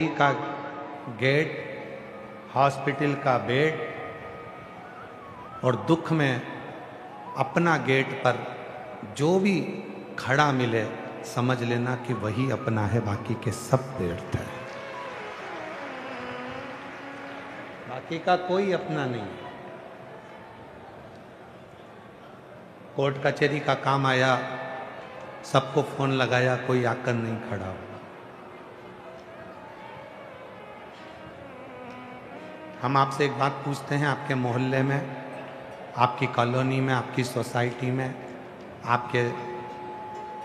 का gate, hospital का bed और दुख में अपना गेट पर जो भी खड़ा मिले समझ लेना कि वही अपना है, बाकी के सब व्यर्थ है। बाकी का कोई अपना नहीं है। कोर्ट कचहरी का काम आया, सबको फोन लगाया, कोई आकर नहीं खड़ा हुआ। हम आपसे एक बात पूछते हैं, आपके मोहल्ले में, आपकी कॉलोनी में, आपकी सोसाइटी में, आपके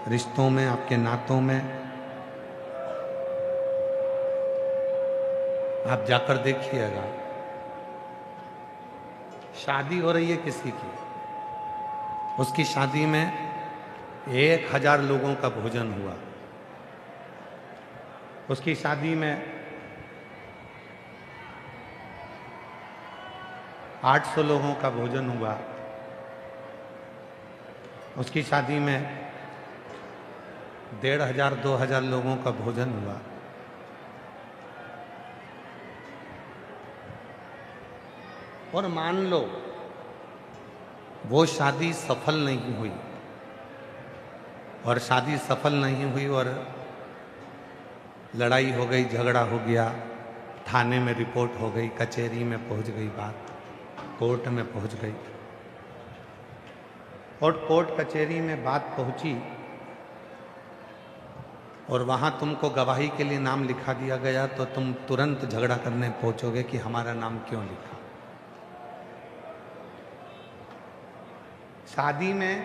रिश्तों में, आपके नातों में आप जाकर देखिएगा, शादी हो रही है किसी की, उसकी शादी में 1000 लोगों का भोजन हुआ, उसकी शादी में 800 लोगों का भोजन हुआ, उसकी शादी में 1500-2000 लोगों का भोजन हुआ। और मान लो वो शादी सफल नहीं हुई, और शादी सफल नहीं हुई और लड़ाई हो गई, झगड़ा हो गया, थाने में रिपोर्ट हो गई, कचहरी में पहुंच गई बात, कोर्ट में पहुंच गई, और कोर्ट कचहरी में बात पहुंची और वहां तुमको गवाही के लिए नाम लिखा दिया गया, तो तुम तुरंत झगड़ा करने पहुंचोगे कि हमारा नाम क्यों लिखा। शादी में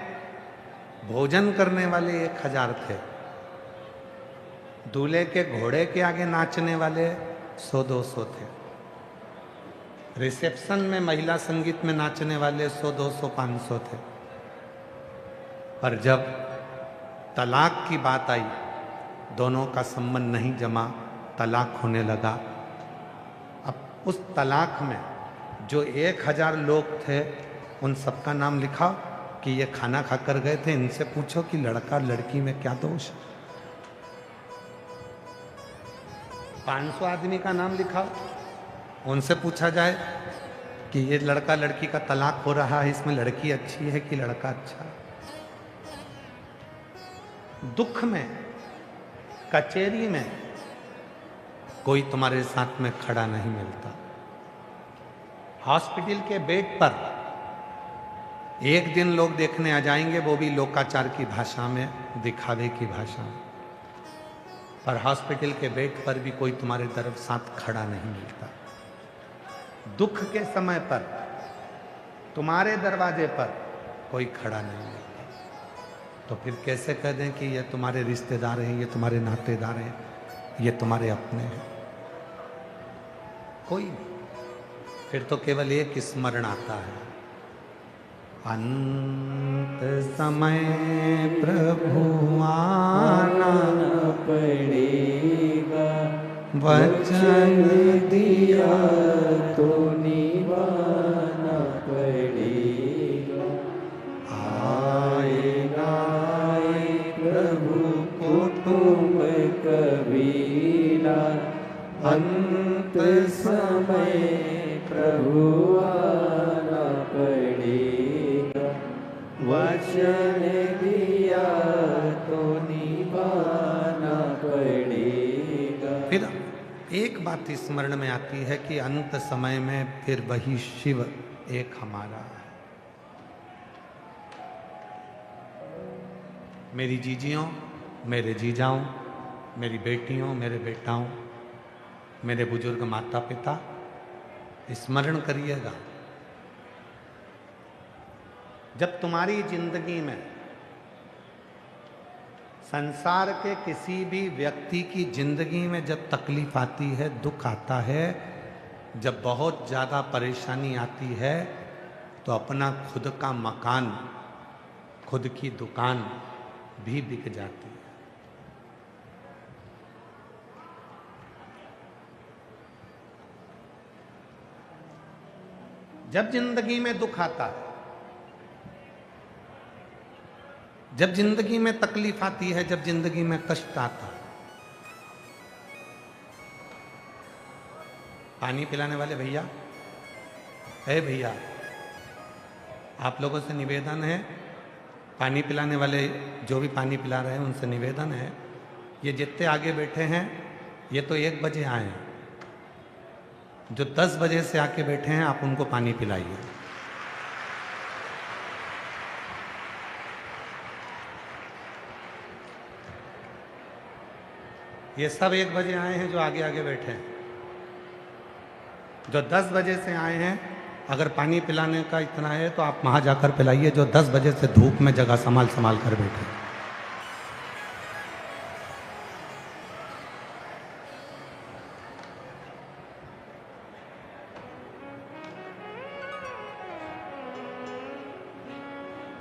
भोजन करने वाले 1000 थे, दूल्हे के घोड़े के आगे नाचने वाले 100-200 थे, रिसेप्शन में महिला संगीत में नाचने वाले 100-200-500 थे, पर जब तलाक की बात आई, दोनों का संबंध नहीं जमा, तलाक होने लगा। अब उस तलाक में जो 1000 लोग थे उन सबका नाम लिखा कि ये खाना खाकर गए थे, इनसे पूछो कि लड़का लड़की में क्या दोष है। 500 आदमी का नाम लिखा, उनसे पूछा जाए कि ये लड़का लड़की का तलाक हो रहा है, इसमें लड़की अच्छी है कि लड़का अच्छा है। दुख में, कचहरी में कोई तुम्हारे साथ में खड़ा नहीं मिलता। हॉस्पिटल के बेड पर एक दिन लोग देखने आ जाएंगे, वो भी लोकाचार की भाषा में, दिखावे की भाषा में, पर हॉस्पिटल के बेड पर भी कोई तुम्हारे तरफ साथ खड़ा नहीं मिलता। दुख के समय पर तुम्हारे दरवाजे पर कोई खड़ा नहीं मिलता, तो फिर कैसे कह दें कि ये तुम्हारे रिश्तेदार हैं, ये तुम्हारे नातेदार हैं, ये तुम्हारे अपने हैं? कोई नहीं। फिर तो केवल एक स्मरण आता है, अंत समय प्रभु आना पड़ेगा, वचन दिया तो निभाना पड़ेगा। आएगा प्रभु कुटुंब कबीला, अंत समय प्रभु आना पड़ेगा, वचन दिया तो निभाना पड़ेगा। फिर एक बात स्मरण में आती है कि अंत समय में फिर वही शिव एक हमारा है। मेरी जीजियों, मेरे जीजाओं, मेरी बेटियों, मेरे बेटाओं, मेरे बुजुर्ग माता पिता, स्मरण करिएगा, जब तुम्हारी जिंदगी में, संसार के किसी भी व्यक्ति की जिंदगी में जब तकलीफ आती है, दुख आता है, जब बहुत ज़्यादा परेशानी आती है, तो अपना खुद का मकान, खुद की दुकान भी बिक जाती है। जब जिंदगी में दुख आता है, जब जिंदगी में तकलीफ आती है, जब जिंदगी में कष्ट आता है, पानी पिलाने वाले भैया, है भैया, आप लोगों से निवेदन है, पानी पिलाने वाले जो भी पानी पिला रहे हैं उनसे निवेदन है, ये जितने आगे बैठे हैं ये तो 1 बजे आए हैं, जो 10 बजे से आके बैठे हैं आप उनको पानी पिलाइए। ये सब 1 बजे आए हैं जो आगे आगे बैठे हैं। जो 10 बजे से आए हैं, अगर पानी पिलाने का इतना है तो आप वहां जाकर पिलाइए, जो 10 बजे से धूप में जगह संभाल संभाल कर बैठे हैं।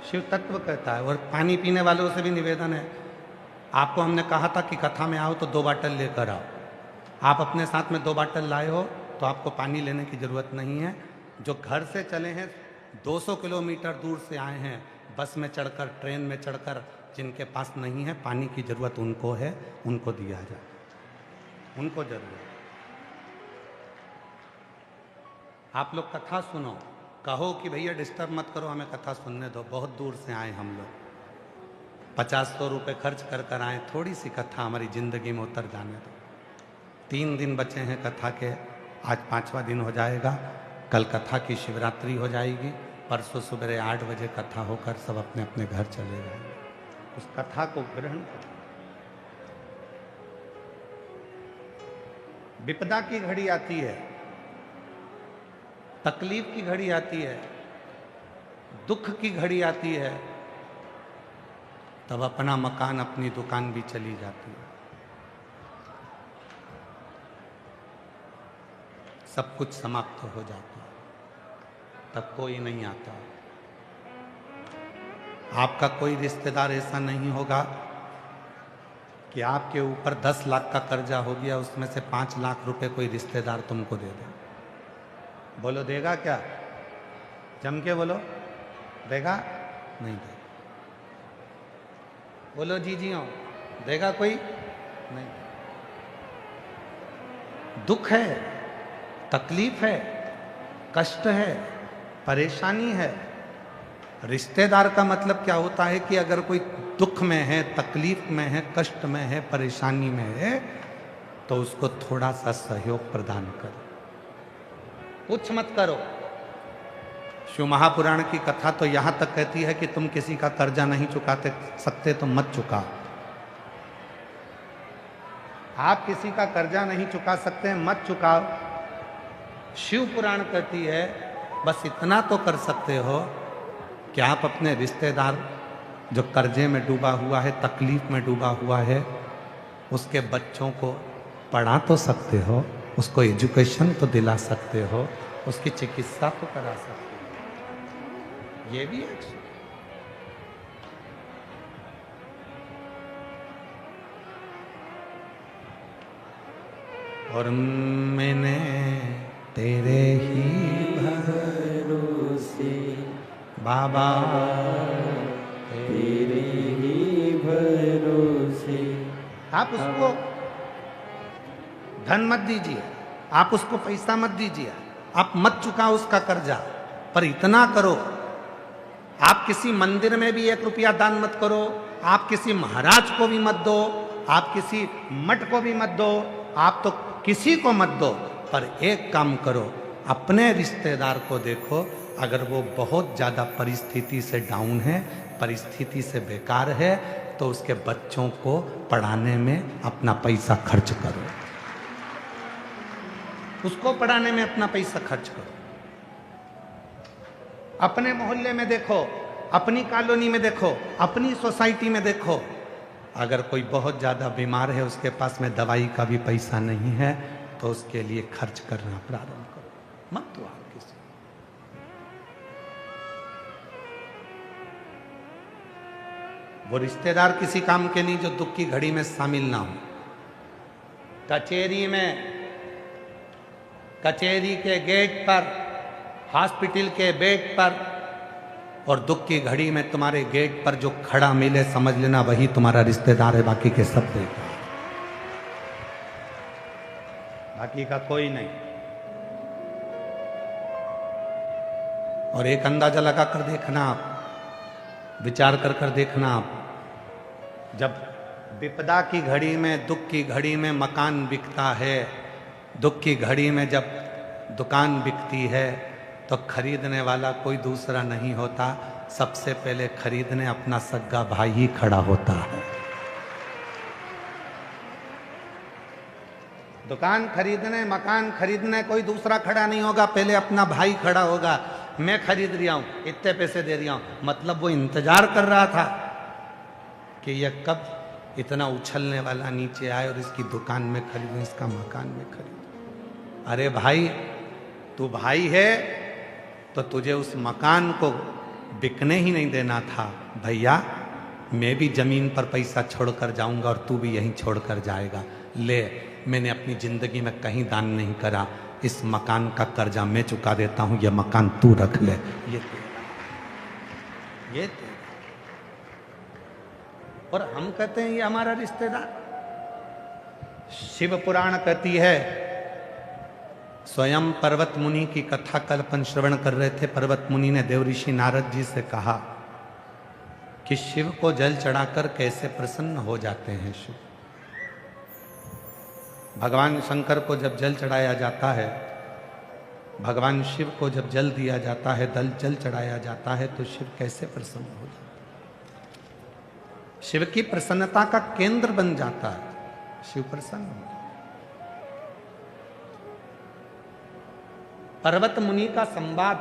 शिव तत्व कहता है। और पानी पीने वालों से भी निवेदन है, आपको हमने कहा था कि कथा में आओ तो 2 बाटल लेकर आओ। आप अपने साथ में 2 बाटल लाए हो तो आपको पानी लेने की ज़रूरत नहीं है। जो घर से चले हैं, 200 किलोमीटर दूर से आए हैं, बस में चढ़कर, ट्रेन में चढ़कर, जिनके पास नहीं है, पानी की ज़रूरत उनको है, उनको दिया जाए, उनको जरूरत। आप लोग कथा सुनो, कहो कि भैया डिस्टर्ब मत करो, हमें कथा सुनने दो, बहुत दूर से आए हम लोग, 50-100 रुपये खर्च कर कर आए, थोड़ी सी कथा हमारी ज़िंदगी में उतर जाने दो। 3 दिन बचे हैं कथा के, आज 5वां दिन हो जाएगा, कल कथा की शिवरात्रि हो जाएगी, परसों सुबह 8 बजे कथा होकर सब अपने अपने घर चले जाएंगे। उस कथा को ग्रहण करो। विपदा की घड़ी आती है, तकलीफ की घड़ी आती है, दुख की घड़ी आती है, तब अपना मकान, अपनी दुकान भी चली जाती है, सब कुछ समाप्त हो जाता है, तब कोई नहीं आता। आपका कोई रिश्तेदार ऐसा नहीं होगा कि आपके ऊपर 10 लाख का कर्जा हो गया, उसमें से 5 लाख रुपए कोई रिश्तेदार तुमको दे दे। बोलो देगा क्या? जम के बोलो, देगा? नहीं देगा। बोलो जी जी हो, देगा कोई? नहीं। दुख है, तकलीफ है, कष्ट है, परेशानी है। रिश्तेदार का मतलब क्या होता है कि अगर कोई दुख में है, तकलीफ में है, कष्ट में है, परेशानी में है, तो उसको थोड़ा सा सहयोग प्रदान करो, कुछ मत करो। शिव महापुराण की कथा तो यहां तक कहती है कि तुम किसी का कर्जा नहीं चुकाते सकते तो मत चुकाओ। आप किसी का कर्जा नहीं चुका सकते, मत चुकाओ। शिव पुराण कहती है बस इतना तो कर सकते हो कि आप अपने रिश्तेदार जो कर्जे में डूबा हुआ है, तकलीफ में डूबा हुआ है, उसके बच्चों को पढ़ा तो सकते हो, उसको एजुकेशन तो दिला सकते हो, उसकी चिकित्सा तो करा सकते हो। ये भी एक्शन। और मैंने तेरे ही भरोसे बाबा, तेरे ही भरोसे। आप उसको धन मत दीजिए, आप उसको पैसा मत दीजिए, आप मत चुकाओ उसका कर्जा, पर इतना करो, आप किसी मंदिर में भी 1 रुपया दान मत करो, आप किसी महाराज को भी मत दो, आप किसी मठ को भी मत दो, आप तो किसी को मत दो, पर एक काम करो, अपने रिश्तेदार को देखो, अगर वो बहुत ज़्यादा परिस्थिति से डाउन है, परिस्थिति से बेकार है, तो उसके बच्चों को पढ़ाने में अपना पैसा खर्च करो, उसको पढ़ाने में अपना पैसा खर्च करो। अपने मोहल्ले में देखो, अपनी कॉलोनी में देखो, अपनी सोसाइटी में देखो, अगर कोई बहुत ज़्यादा बीमार है, उसके पास में दवाई का भी पैसा नहीं है, तो उसके लिए खर्च करना प्रारंभ करो, मत दो आप किसी। वो रिश्तेदार किसी काम के नहीं जो दुख की घड़ी में शामिल ना हो। कचेरी के गेट पर, हॉस्पिटल के बेड पर, और दुख की घड़ी में तुम्हारे गेट पर जो खड़ा मिले, समझ लेना वही तुम्हारा रिश्तेदार है, बाकी के सब बेकार, बाकी का कोई नहीं। और एक अंदाजा लगा कर देखना आप, विचार कर कर देखना आप, जब विपदा की घड़ी में, दुख की घड़ी में मकान बिकता है, दुख की घड़ी में जब दुकान बिकती है, तो खरीदने वाला कोई दूसरा नहीं होता, सबसे पहले खरीदने अपना सगा भाई ही खड़ा होता है। दुकान खरीदने, मकान खरीदने कोई दूसरा खड़ा नहीं होगा, पहले अपना भाई खड़ा होगा। मैं खरीद रहा हूं, इतने पैसे दे रहा हूं, मतलब वो इंतजार कर रहा था कि यह कब इतना उछलने वाला नीचे आए और इसकी दुकान में खरीदूं, इसका मकान में खरीदूं। अरे भाई, तू भाई है तो तुझे उस मकान को बिकने ही नहीं देना था। भैया, मैं भी जमीन पर पैसा छोड़कर जाऊंगा और तू भी यहीं छोड़कर जाएगा। ले, मैंने अपनी जिंदगी में कहीं दान नहीं करा, इस मकान का कर्जा मैं चुका देता हूं, यह मकान तू रख ले। ये और हम कहते हैं ये हमारा रिश्तेदार। शिव पुराण कहती है, स्वयं पर्वत मुनि की कथा कल्पन श्रवण कर रहे थे। पर्वत मुनि ने देवऋषि नारद जी से कहा कि शिव को जल चढ़ाकर कैसे प्रसन्न हो जाते हैं शिव। भगवान शंकर को जब जल चढ़ाया जाता है, भगवान शिव को जब जल दिया जाता है, जल चढ़ाया जाता है, तो शिव कैसे प्रसन्न हो जाता है, शिव की प्रसन्नता का केंद्र बन जाता है, शिव प्रसन्न हो जाता है। पर्वत मुनि का संवाद,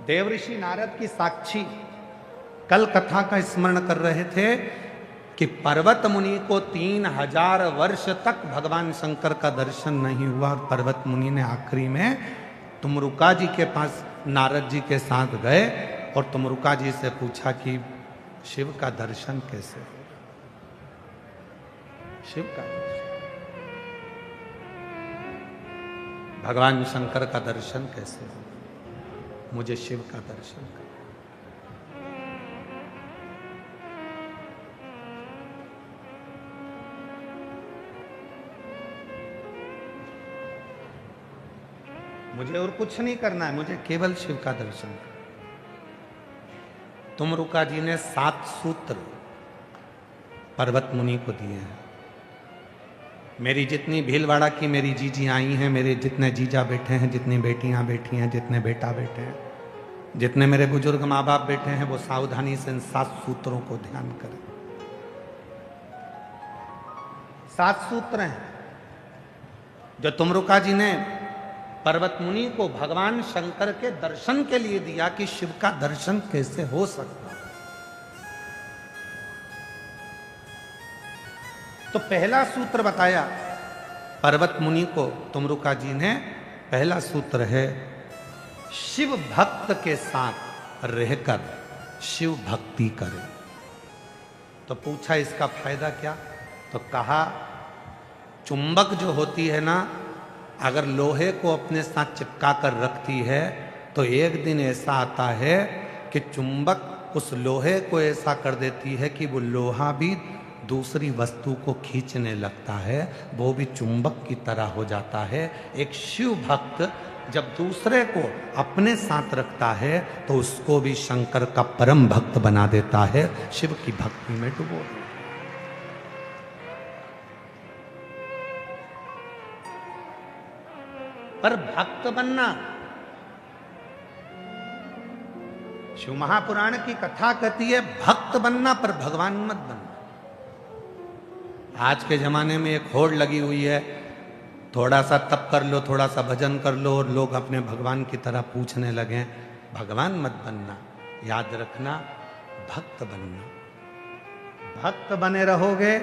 देवऋषि नारद की साक्षी कल कथा का स्मरण कर रहे थे कि पर्वत मुनि को 3000 वर्ष तक भगवान शंकर का दर्शन नहीं हुआ, और पर्वत मुनि ने आखिरी में तुमरुका जी के पास नारद जी के साथ गए और तुमरुका जी से पूछा कि शिव का दर्शन कैसे होगा, शिव का दर्शन, भगवान शंकर का दर्शन कैसे होगा, मुझे शिव का दर्शन कर। मुझे और कुछ नहीं करना है, मुझे केवल शिव का दर्शन करना। तुमरुका जी ने 7 सूत्र पर्वत मुनि को दिए हैं। मेरी जितनी भीलवाड़ा की मेरी जीजी आई हैं, मेरे जितने जीजा बैठे हैं, जितनी बेटियां बैठी हैं, जितने बेटा बैठे हैं, जितने मेरे बुजुर्ग माँ बाप बैठे हैं, वो सावधानी से इन 7 सूत्रों को ध्यान करें। 7 सूत्र हैं जो तुमरुका जी ने पर्वत मुनि को भगवान शंकर के दर्शन के लिए दिया कि शिव का दर्शन कैसे हो सकता। तो पहला सूत्र बताया पर्वत मुनि को तुमरुका जी ने, पहला सूत्र है शिव भक्त के साथ रहकर शिव भक्ति करें। तो पूछा इसका फायदा क्या, तो कहा चुंबक जो होती है ना, अगर लोहे को अपने साथ चिपका कर रखती है तो एक दिन ऐसा आता है कि चुंबक उस लोहे को ऐसा कर देती है कि वो लोहा भी दूसरी वस्तु को खींचने लगता है, वो भी चुंबक की तरह हो जाता है। एक शिव भक्त जब दूसरे को अपने साथ रखता है तो उसको भी शंकर का परम भक्त बना देता है, शिव की भक्ति में डुबो देता है। पर भक्त बनना, शिव महापुराण की कथा कहती है भक्त बनना पर भगवान मत बनना। आज के जमाने में एक होड़ लगी हुई है, थोड़ा सा तप कर लो, थोड़ा सा भजन कर लो और लोग अपने भगवान की तरह पूछने लगे। भगवान मत बनना, याद रखना भक्त बनना। भक्त बने रहोगे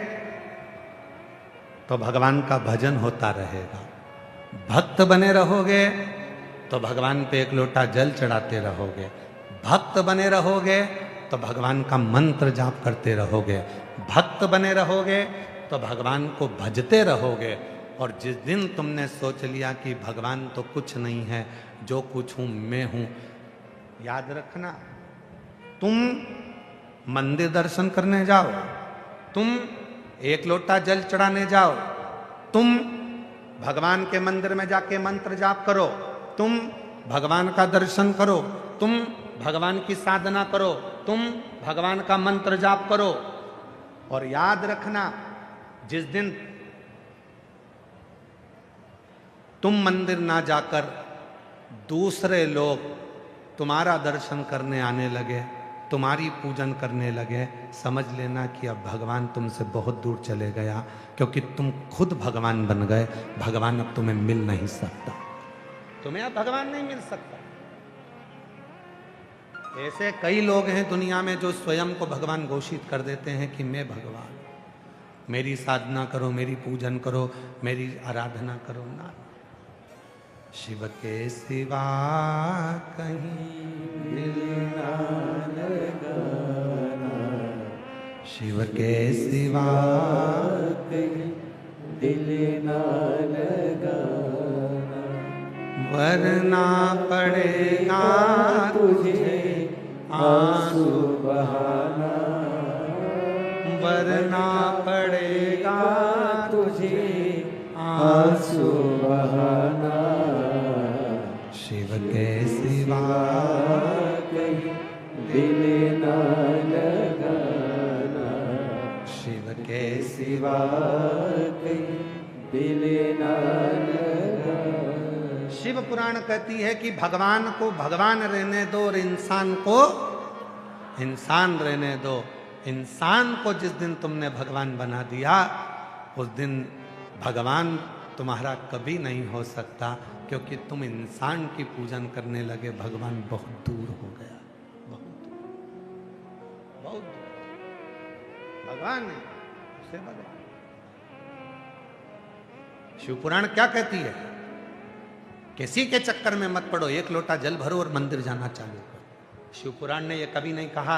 तो भगवान का भजन होता रहेगा, भक्त बने रहोगे तो भगवान पे एक लोटा जल चढ़ाते रहोगे, भक्त बने रहोगे तो भगवान का मंत्र जाप करते रहोगे, भक्त बने रहोगे तो भगवान को भजते रहोगे। और जिस दिन तुमने सोच लिया कि भगवान तो कुछ नहीं है, जो कुछ हूं मैं हूं, याद रखना तुम मंदिर दर्शन करने जाओ, तुम एक लोटा जल चढ़ाने जाओ, तुम भगवान के मंदिर में जाके मंत्र जाप करो, तुम भगवान का दर्शन करो, तुम भगवान की साधना करो, तुम भगवान का मंत्र जाप करो। और याद रखना, जिस दिन तुम मंदिर ना जाकर दूसरे लोग तुम्हारा दर्शन करने आने लगे, तुम्हारी पूजन करने लगे, समझ लेना कि अब भगवान तुमसे बहुत दूर चले गया, क्योंकि तुम खुद भगवान बन गए। भगवान अब तुम्हें मिल नहीं सकता, तुम्हें अब भगवान नहीं मिल सकता। ऐसे कई लोग हैं दुनिया में जो स्वयं को भगवान घोषित कर देते हैं कि मैं भगवान, मेरी साधना करो, मेरी पूजन करो, मेरी आराधना करो। ना, शिव के सिवा कहीं दिल ना लगाना, शिव के सिवा कहीं दिल ना लगाना, वरना पड़ेगा तुझे आंसू बहाना, वरना पड़ेगा तुझे आंसू बहाना, शिव के सिवा कहीं दिल ना लगाना, शिव के सिवा कहीं दिल ना लगाना। शिव पुराण कहती है कि भगवान को भगवान रहने दो और इंसान को इंसान रहने दो। इंसान को जिस दिन तुमने भगवान बना दिया, उस दिन भगवान तुम्हारा कभी नहीं हो सकता, क्योंकि तुम इंसान की पूजन करने लगे। भगवान बहुत दूर हो गया, बहुत दूर, बहुत दूर। भगवान नहीं, उसे भगवान। शिव पुराण क्या कहती है? किसी के चक्कर में मत पड़ो, एक लोटा जल भरो और मंदिर जाना चालू करो। शिव पुराण ने यह कभी नहीं कहा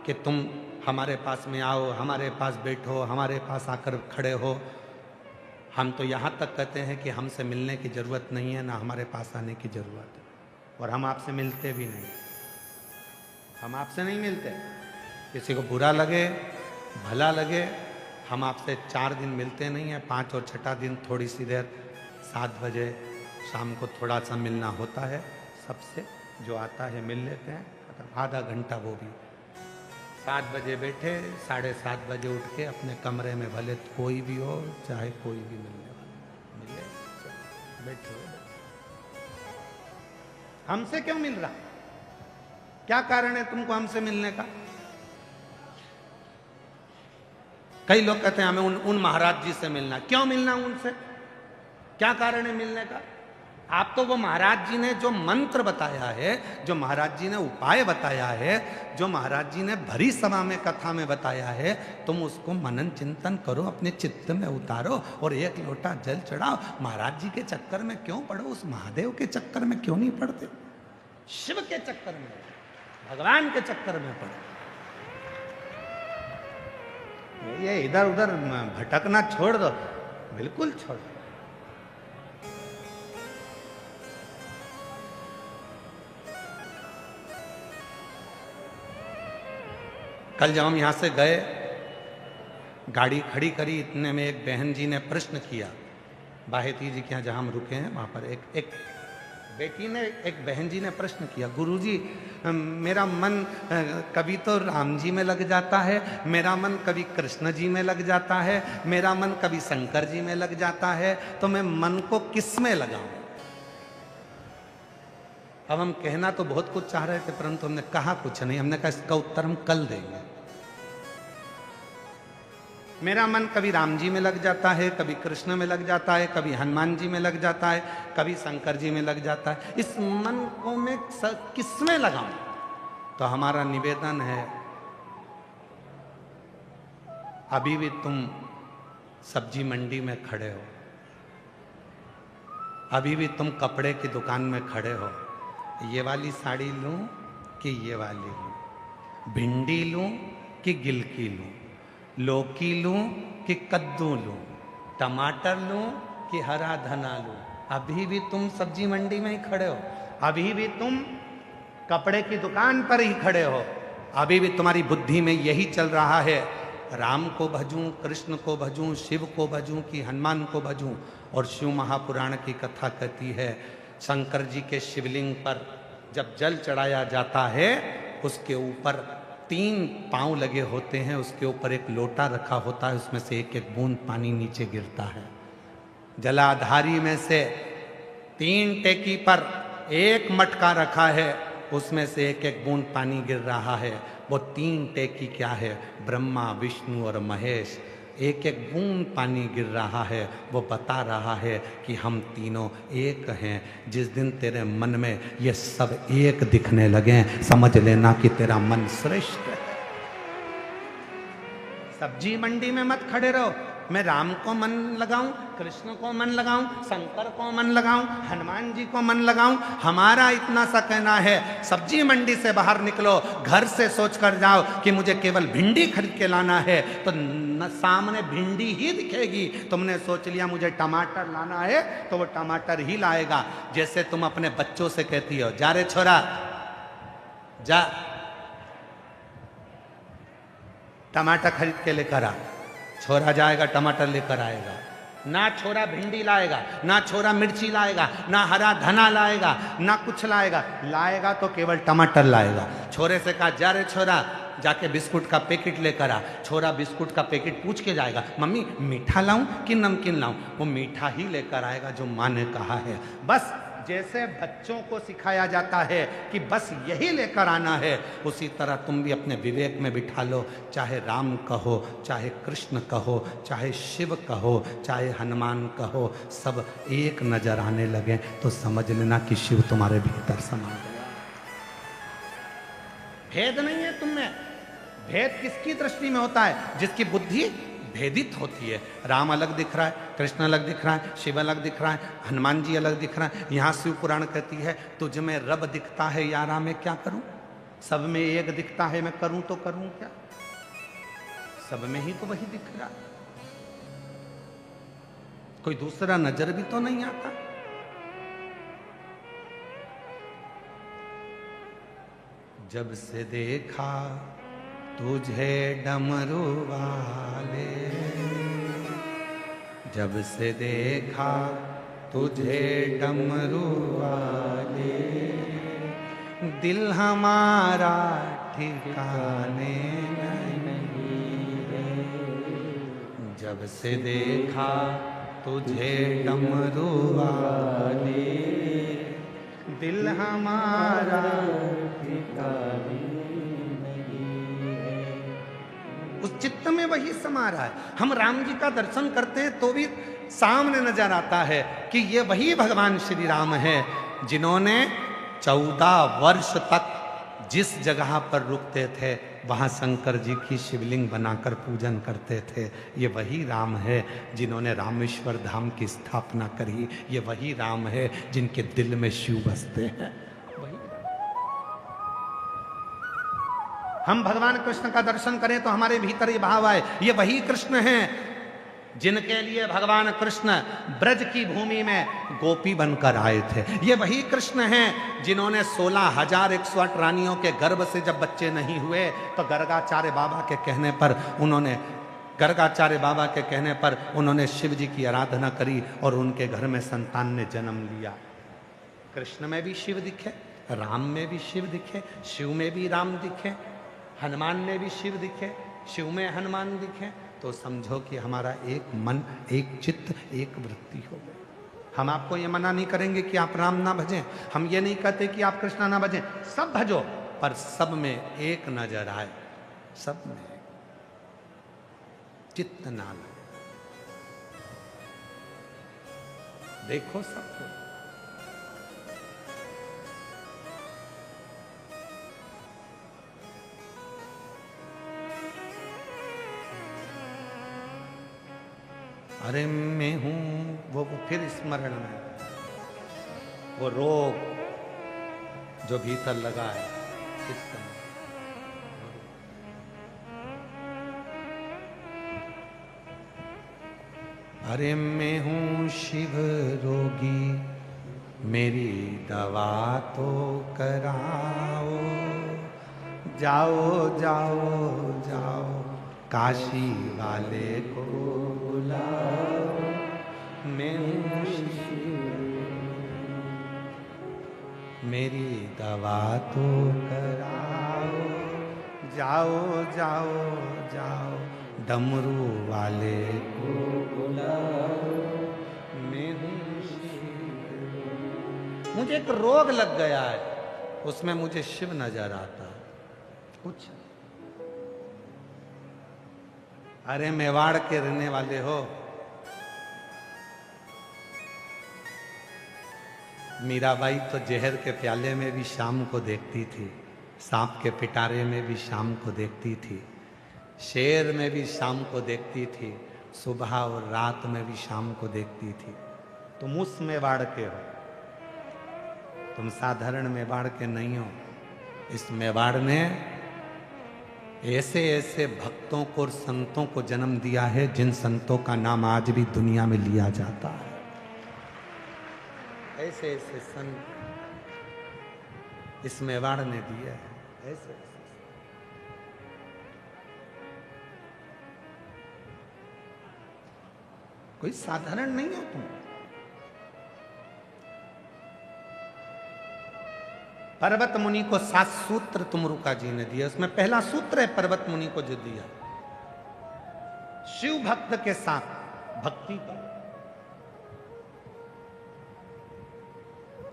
कि तुम हमारे पास में आओ, हमारे पास बैठो, हमारे पास आकर खड़े हो। हम तो यहाँ तक कहते हैं कि हमसे मिलने की जरूरत नहीं है, ना हमारे पास आने की जरूरत है, और हम आपसे मिलते भी नहीं। हम आपसे नहीं मिलते। किसी को बुरा लगे, भला लगे, हम आपसे 4 दिन मिलते नहीं है, 5 और 6ठा दिन थोड़ी सी देर, 7 बजे शाम को थोड़ा सा मिलना होता है। सबसे जो आता है मिल लेते हैं, आधा घंटा, वो भी 7 बजे बैठे, 7:30 बजे उठ के अपने कमरे में, भले कोई भी हो, चाहे कोई भी मिलने वाला मिले, बैठो। हमसे क्यों मिल रहा? क्या कारण है तुमको हमसे मिलने का? कई लोग कहते हैं हमें उन महाराज जी से मिलना। क्यों मिलना उनसे? क्या कारण है मिलने का? आप तो वो महाराज जी ने जो मंत्र बताया है, जो महाराज जी ने उपाय बताया है, जो महाराज जी ने भरी सभा में कथा में बताया है, तुम उसको मनन चिंतन करो, अपने चित्त में उतारो और एक लोटा जल चढ़ाओ। महाराज जी के चक्कर में क्यों पड़ो? उस महादेव के चक्कर में क्यों नहीं पड़ते? शिव के चक्कर में, भगवान के चक्कर में पड़ो। ये इधर उधर भटकना छोड़ दो, बिल्कुल छोड़ दो। कल जब हम यहाँ से गए, गाड़ी खड़ी करी, इतने में एक बहन जी ने प्रश्न किया। बाहेती जी के यहाँ जहाँ हम रुके हैं वहाँ पर एक बेटी ने, एक बहन जी ने प्रश्न किया, गुरुजी मेरा मन कभी तो राम जी में लग जाता है, मेरा मन कभी कृष्ण जी में लग जाता है, मेरा मन कभी शंकर जी में लग जाता है, तो मैं मन को किस में लगाऊं? अब हम कहना तो बहुत कुछ चाह रहे थे, परंतु हमने कहा कुछ नहीं। हमने कहा इसका उत्तर हम कल देंगे। मेरा मन कभी राम जी में लग जाता है, कभी कृष्ण में लग जाता है, कभी हनुमान जी में लग जाता है, कभी शंकर जी में लग जाता है। इस मन को मैं किस में लगाऊं? तो हमारा निवेदन है, अभी भी तुम सब्जी मंडी में खड़े हो, अभी भी तुम कपड़े की दुकान में खड़े हो, ये वाली साड़ी लूं कि ये वाली लूं, भिंडी लूं कि गिलकी लूं, लौकी लूं कि कद्दू लूं, टमाटर लूं कि हरा धना लूं, अभी भी तुम सब्जी मंडी में ही खड़े हो, अभी भी तुम कपड़े की दुकान पर ही खड़े हो, अभी भी तुम्हारी बुद्धि में यही चल रहा है, राम को भजूं, कृष्ण को भजूं, शिव को भजूं कि हनुमान को भजूं। और शिव महापुराण की कथा कहती है, शंकर जी के शिवलिंग पर जब जल चढ़ाया जाता है, उसके ऊपर 3 पांव लगे होते हैं, उसके ऊपर एक लोटा रखा होता है, उसमें से एक एक बूंद पानी नीचे गिरता है। जलाधारी में से 3 टेकी पर एक मटका रखा है, उसमें से एक एक बूंद पानी गिर रहा है। वो 3 टेकी क्या है? ब्रह्मा, विष्णु और महेश। एक एक बूंद पानी गिर रहा है, वो बता रहा है कि हम तीनों एक हैं। जिस दिन तेरे मन में ये सब एक दिखने लगे, समझ लेना कि तेरा मन श्रेष्ठ है। सब्जी मंडी में मत खड़े रहो, मैं राम को मन लगाऊं, कृष्ण को मन लगाऊं, शंकर को मन लगाऊं, हनुमान जी को मन लगाऊं। हमारा इतना सा कहना है, सब्जी मंडी से बाहर निकलो, घर से सोच कर जाओ कि मुझे केवल भिंडी खरीद के लाना है, तो सामने भिंडी ही दिखेगी। तुमने सोच लिया मुझे टमाटर लाना है, तो वो टमाटर ही लाएगा। जैसे तुम अपने बच्चों से कहती हो, जा रे छोरा जा, टमाटर खरीद के लेकर आ। छोरा जाएगा, टमाटर लेकर आएगा। ना छोरा भिंडी लाएगा, ना छोरा मिर्ची लाएगा, ना हरा धना लाएगा, ना कुछ लाएगा। लाएगा तो केवल टमाटर लाएगा। छोरे से कहा, जा रे छोरा, जाके बिस्कुट का पैकेट लेकर आ। छोरा बिस्कुट का पैकेट पूछ के जाएगा, मम्मी मीठा लाऊं कि नमकीन लाऊं? वो मीठा ही लेकर आएगा जो माँ ने कहा है। बस जैसे बच्चों को सिखाया जाता है कि बस यही लेकर आना है, उसी तरह तुम भी अपने विवेक में बिठा लो। चाहे राम कहो, चाहे कृष्ण कहो, चाहे शिव कहो, चाहे हनुमान कहो, सब एक नजर आने लगे तो समझ लेना कि शिव तुम्हारे भीतर समा गया। भेद नहीं है तुम में। भेद किसकी दृष्टि में होता है? जिसकी बुद्धि भेदित होती है। राम अलग दिख रहा है, कृष्ण अलग दिख रहा है, शिव अलग दिख रहा है, हनुमान जी अलग दिख रहा है। यहाँ शिव पुराण कहती है, तुझ में रब दिखता है यारा, मैं क्या करूं? सब में एक दिखता है, मैं करूं तो करूं क्या? सब में ही तो वही दिख रहा, कोई दूसरा नजर भी तो नहीं आता। जब से देखा तुझे डमरू वाले, जब से देखा तुझे डमरू वाले, दिल हमारा ठिकाने नहीं है। जब से देखा तुझे डमरू वाले, दिल हमारा ठिकाने उस चित्त में वही समा रहा है। हम राम जी का दर्शन करते हैं तो भी सामने नजर आता है कि ये वही भगवान श्री राम है जिन्होंने 14 वर्ष तक जिस जगह पर रुकते थे वहां शंकर जी की शिवलिंग बनाकर पूजन करते थे। ये वही राम है जिन्होंने रामेश्वर धाम की स्थापना करी। ये वही राम है जिनके दिल में शिव बसते हैं। हम भगवान कृष्ण का दर्शन करें तो हमारे भीतर ये भाव आए, ये वही कृष्ण हैं जिनके लिए भगवान कृष्ण ब्रज की भूमि में गोपी बनकर आए थे। ये वही कृष्ण हैं जिन्होंने 16,108 रानियों के गर्भ से जब बच्चे नहीं हुए तो गर्गाचार्य बाबा के कहने पर उन्होंने शिव जी की आराधना करी और उनके घर में संतान ने जन्म लिया। कृष्ण में भी शिव दिखे, राम में भी शिव दिखे, शिव में भी राम दिखे, हनुमान में भी शिव दिखे, शिव में हनुमान दिखे, तो समझो कि हमारा एक मन, एक चित्त, एक वृत्ति हो गई। हम आपको ये मना नहीं करेंगे कि आप राम ना भजें, हम ये नहीं कहते कि आप कृष्ण ना भजें, सब भजो, पर सब में एक नजर आए, सब में चित्त ना लगे। देखो सबको, अरे मैं हूं वो फिर स्मरण में वो रोग जो भीतर लगा है चित्त में। अरे मैं हूं शिव रोगी, मेरी दवा तो कराओ, जाओ जाओ जाओ काशी वाले को बुलाओ, मैं हूं शिव। मेरी दवा तो कराओ, जाओ जाओ जाओ डमरू वाले को बुलाओ, मैं हूँ शिव। मुझे एक रोग लग गया है, उसमें मुझे शिव नजर आता है। कुछ अरे मेवाड़ के रहने वाले हो, मीराबाई तो जहर के प्याले में भी शाम को देखती थी, सांप के पिटारे में भी शाम को देखती थी, शेर में भी शाम को देखती थी, सुबह और रात में भी शाम को देखती थी। तुम उस मेवाड़ के हो, तुम साधारण मेवाड़ के नहीं हो। इस मेवाड़ ने ऐसे ऐसे भक्तों को और संतों को जन्म दिया है जिन संतों का नाम आज भी दुनिया में लिया जाता है। ऐसे ऐसे संत इस मेवाड़ ने दिया है, ऐसे ऐसे। कोई साधारण नहीं हो तुम। पर्वत मुनि को 7 सूत्र तुमरुका जी ने दिया, उसमें पहला सूत्र है पर्वत मुनि को जो दिया, शिव भक्त के साथ भक्ति करो।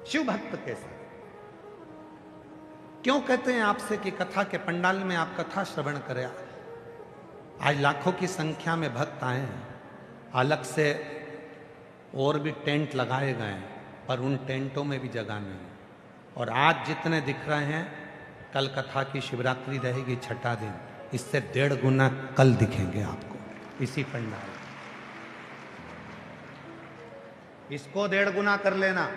शिव भक्त के साथ क्यों कहते हैं आपसे कि कथा के पंडाल में आप कथा श्रवण करें। आज लाखों की संख्या में भक्त आए हैं, अलग से और भी टेंट लगाए गए हैं, पर उन टेंटों में भी जगह नहीं। और आज जितने दिख रहे हैं, कल कथा की शिवरात्रि रहेगी, छठा दिन, इससे 1.5 गुना कल दिखेंगे आपको इसी पंडाल। इसको 1.5 गुना कर लेना,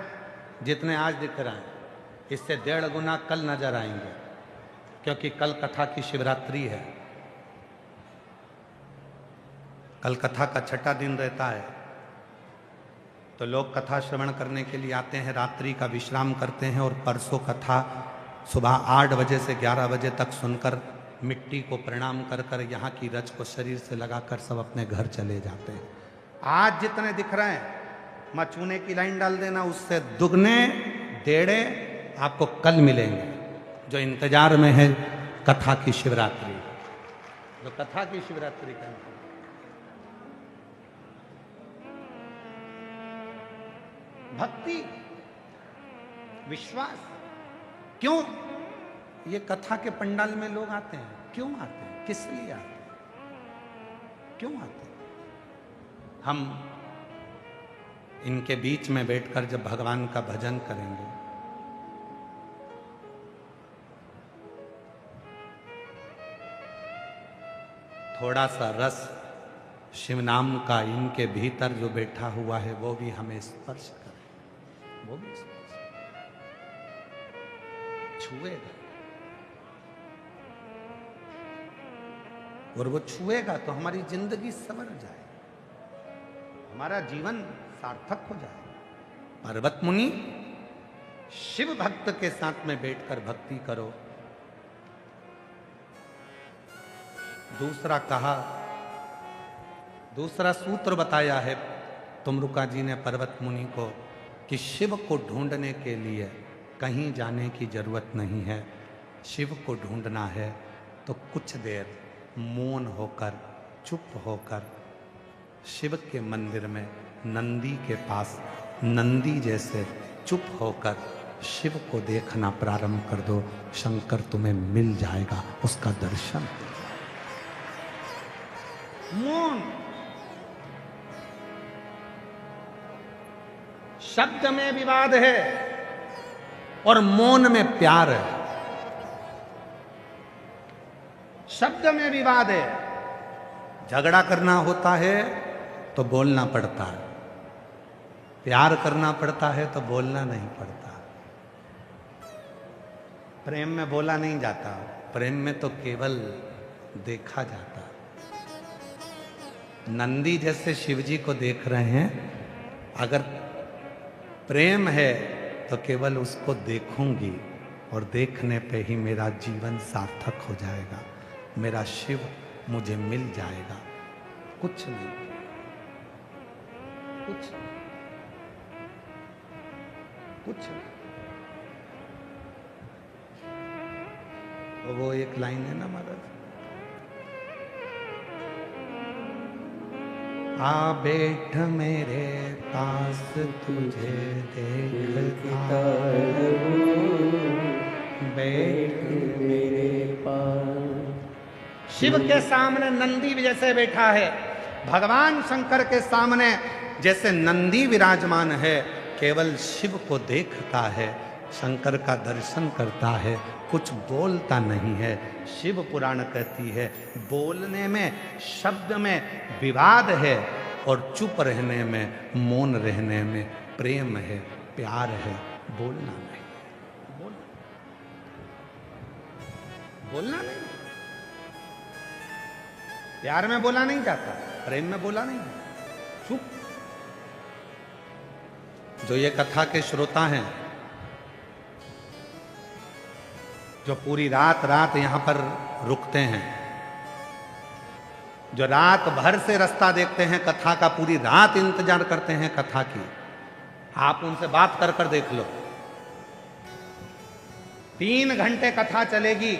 जितने आज दिख रहे हैं इससे 1.5 गुना कल नजर आएंगे, क्योंकि कल कथा की शिवरात्रि है। कल कथा का छठा दिन रहता है, तो लोग कथा श्रवण करने के लिए आते हैं, रात्रि का विश्राम करते हैं और परसों कथा सुबह 8 बजे से 11 बजे तक सुनकर मिट्टी को प्रणाम कर कर यहाँ की रज को शरीर से लगाकर सब अपने घर चले जाते हैं। आज जितने दिख रहे हैं, माँ चूने की लाइन डाल देना, उससे दुगने 1.5 आपको कल मिलेंगे, जो इंतजार में है कथा की शिवरात्रि, जो कथा की शिवरात्रि का भक्ति विश्वास। क्यों ये कथा के पंडाल में लोग आते हैं, क्यों आते हैं, किस लिए आते हैं, क्यों आते हैं? हम इनके बीच में बैठकर जब भगवान का भजन करेंगे, थोड़ा सा रस शिव नाम का इनके भीतर जो बैठा हुआ है वो भी हमें स्पर्श करे, वो भी स्पर्श छुएगा, और वो छुएगा तो हमारी जिंदगी संवर जाए, हमारा जीवन सार्थक हो जाए। पर्वत मुनि शिव भक्त के साथ में बैठकर भक्ति करो। दूसरा कहा, दूसरा सूत्र बताया है तुमरुका जी ने पर्वत मुनि को कि शिव को ढूंढने के लिए कहीं जाने की जरूरत नहीं है। शिव को ढूंढना है तो कुछ देर मौन होकर, चुप होकर शिव के मंदिर में नंदी के पास नंदी जैसे चुप होकर शिव को देखना प्रारंभ कर दो। शंकर तुम्हें मिल जाएगा, उसका दर्शन। मौन, शब्द में विवाद है और मौन में प्यार है। शब्द में विवाद है, झगड़ा करना होता है तो बोलना पड़ता है, प्यार करना पड़ता है तो बोलना नहीं पड़ता। प्रेम में बोला नहीं जाता, प्रेम में तो केवल देखा जाता। नंदी जैसे शिवजी को देख रहे हैं, अगर प्रेम है तो केवल उसको देखूंगी और देखने पे ही मेरा जीवन सार्थक हो जाएगा, मेरा शिव मुझे मिल जाएगा। कुछ नहीं, कुछ नहीं, कुछ नहीं। वो एक लाइन है ना महाराज, आ बैठ मेरे पास तुझे देखता बैठ मेरे पास। शिव के सामने नंदी जैसे बैठा है, भगवान शंकर के सामने जैसे नंदी विराजमान है, केवल शिव को देखता है, शंकर का दर्शन करता है, कुछ बोलता नहीं है। शिव पुराण कहती है बोलने में, शब्द में विवाद है और चुप रहने में, मौन रहने में प्रेम है, प्यार है, बोलना नहीं। बोलना नहीं, प्यार में बोला नहीं जाता, प्रेम में बोला नहीं, चुप। जो ये कथा के श्रोता हैं, जो पूरी रात रात यहां पर रुकते हैं, जो रात भर से रास्ता देखते हैं कथा का, पूरी रात इंतजार करते हैं कथा की, आप उनसे बात कर कर देख लो। 3 घंटे कथा चलेगी,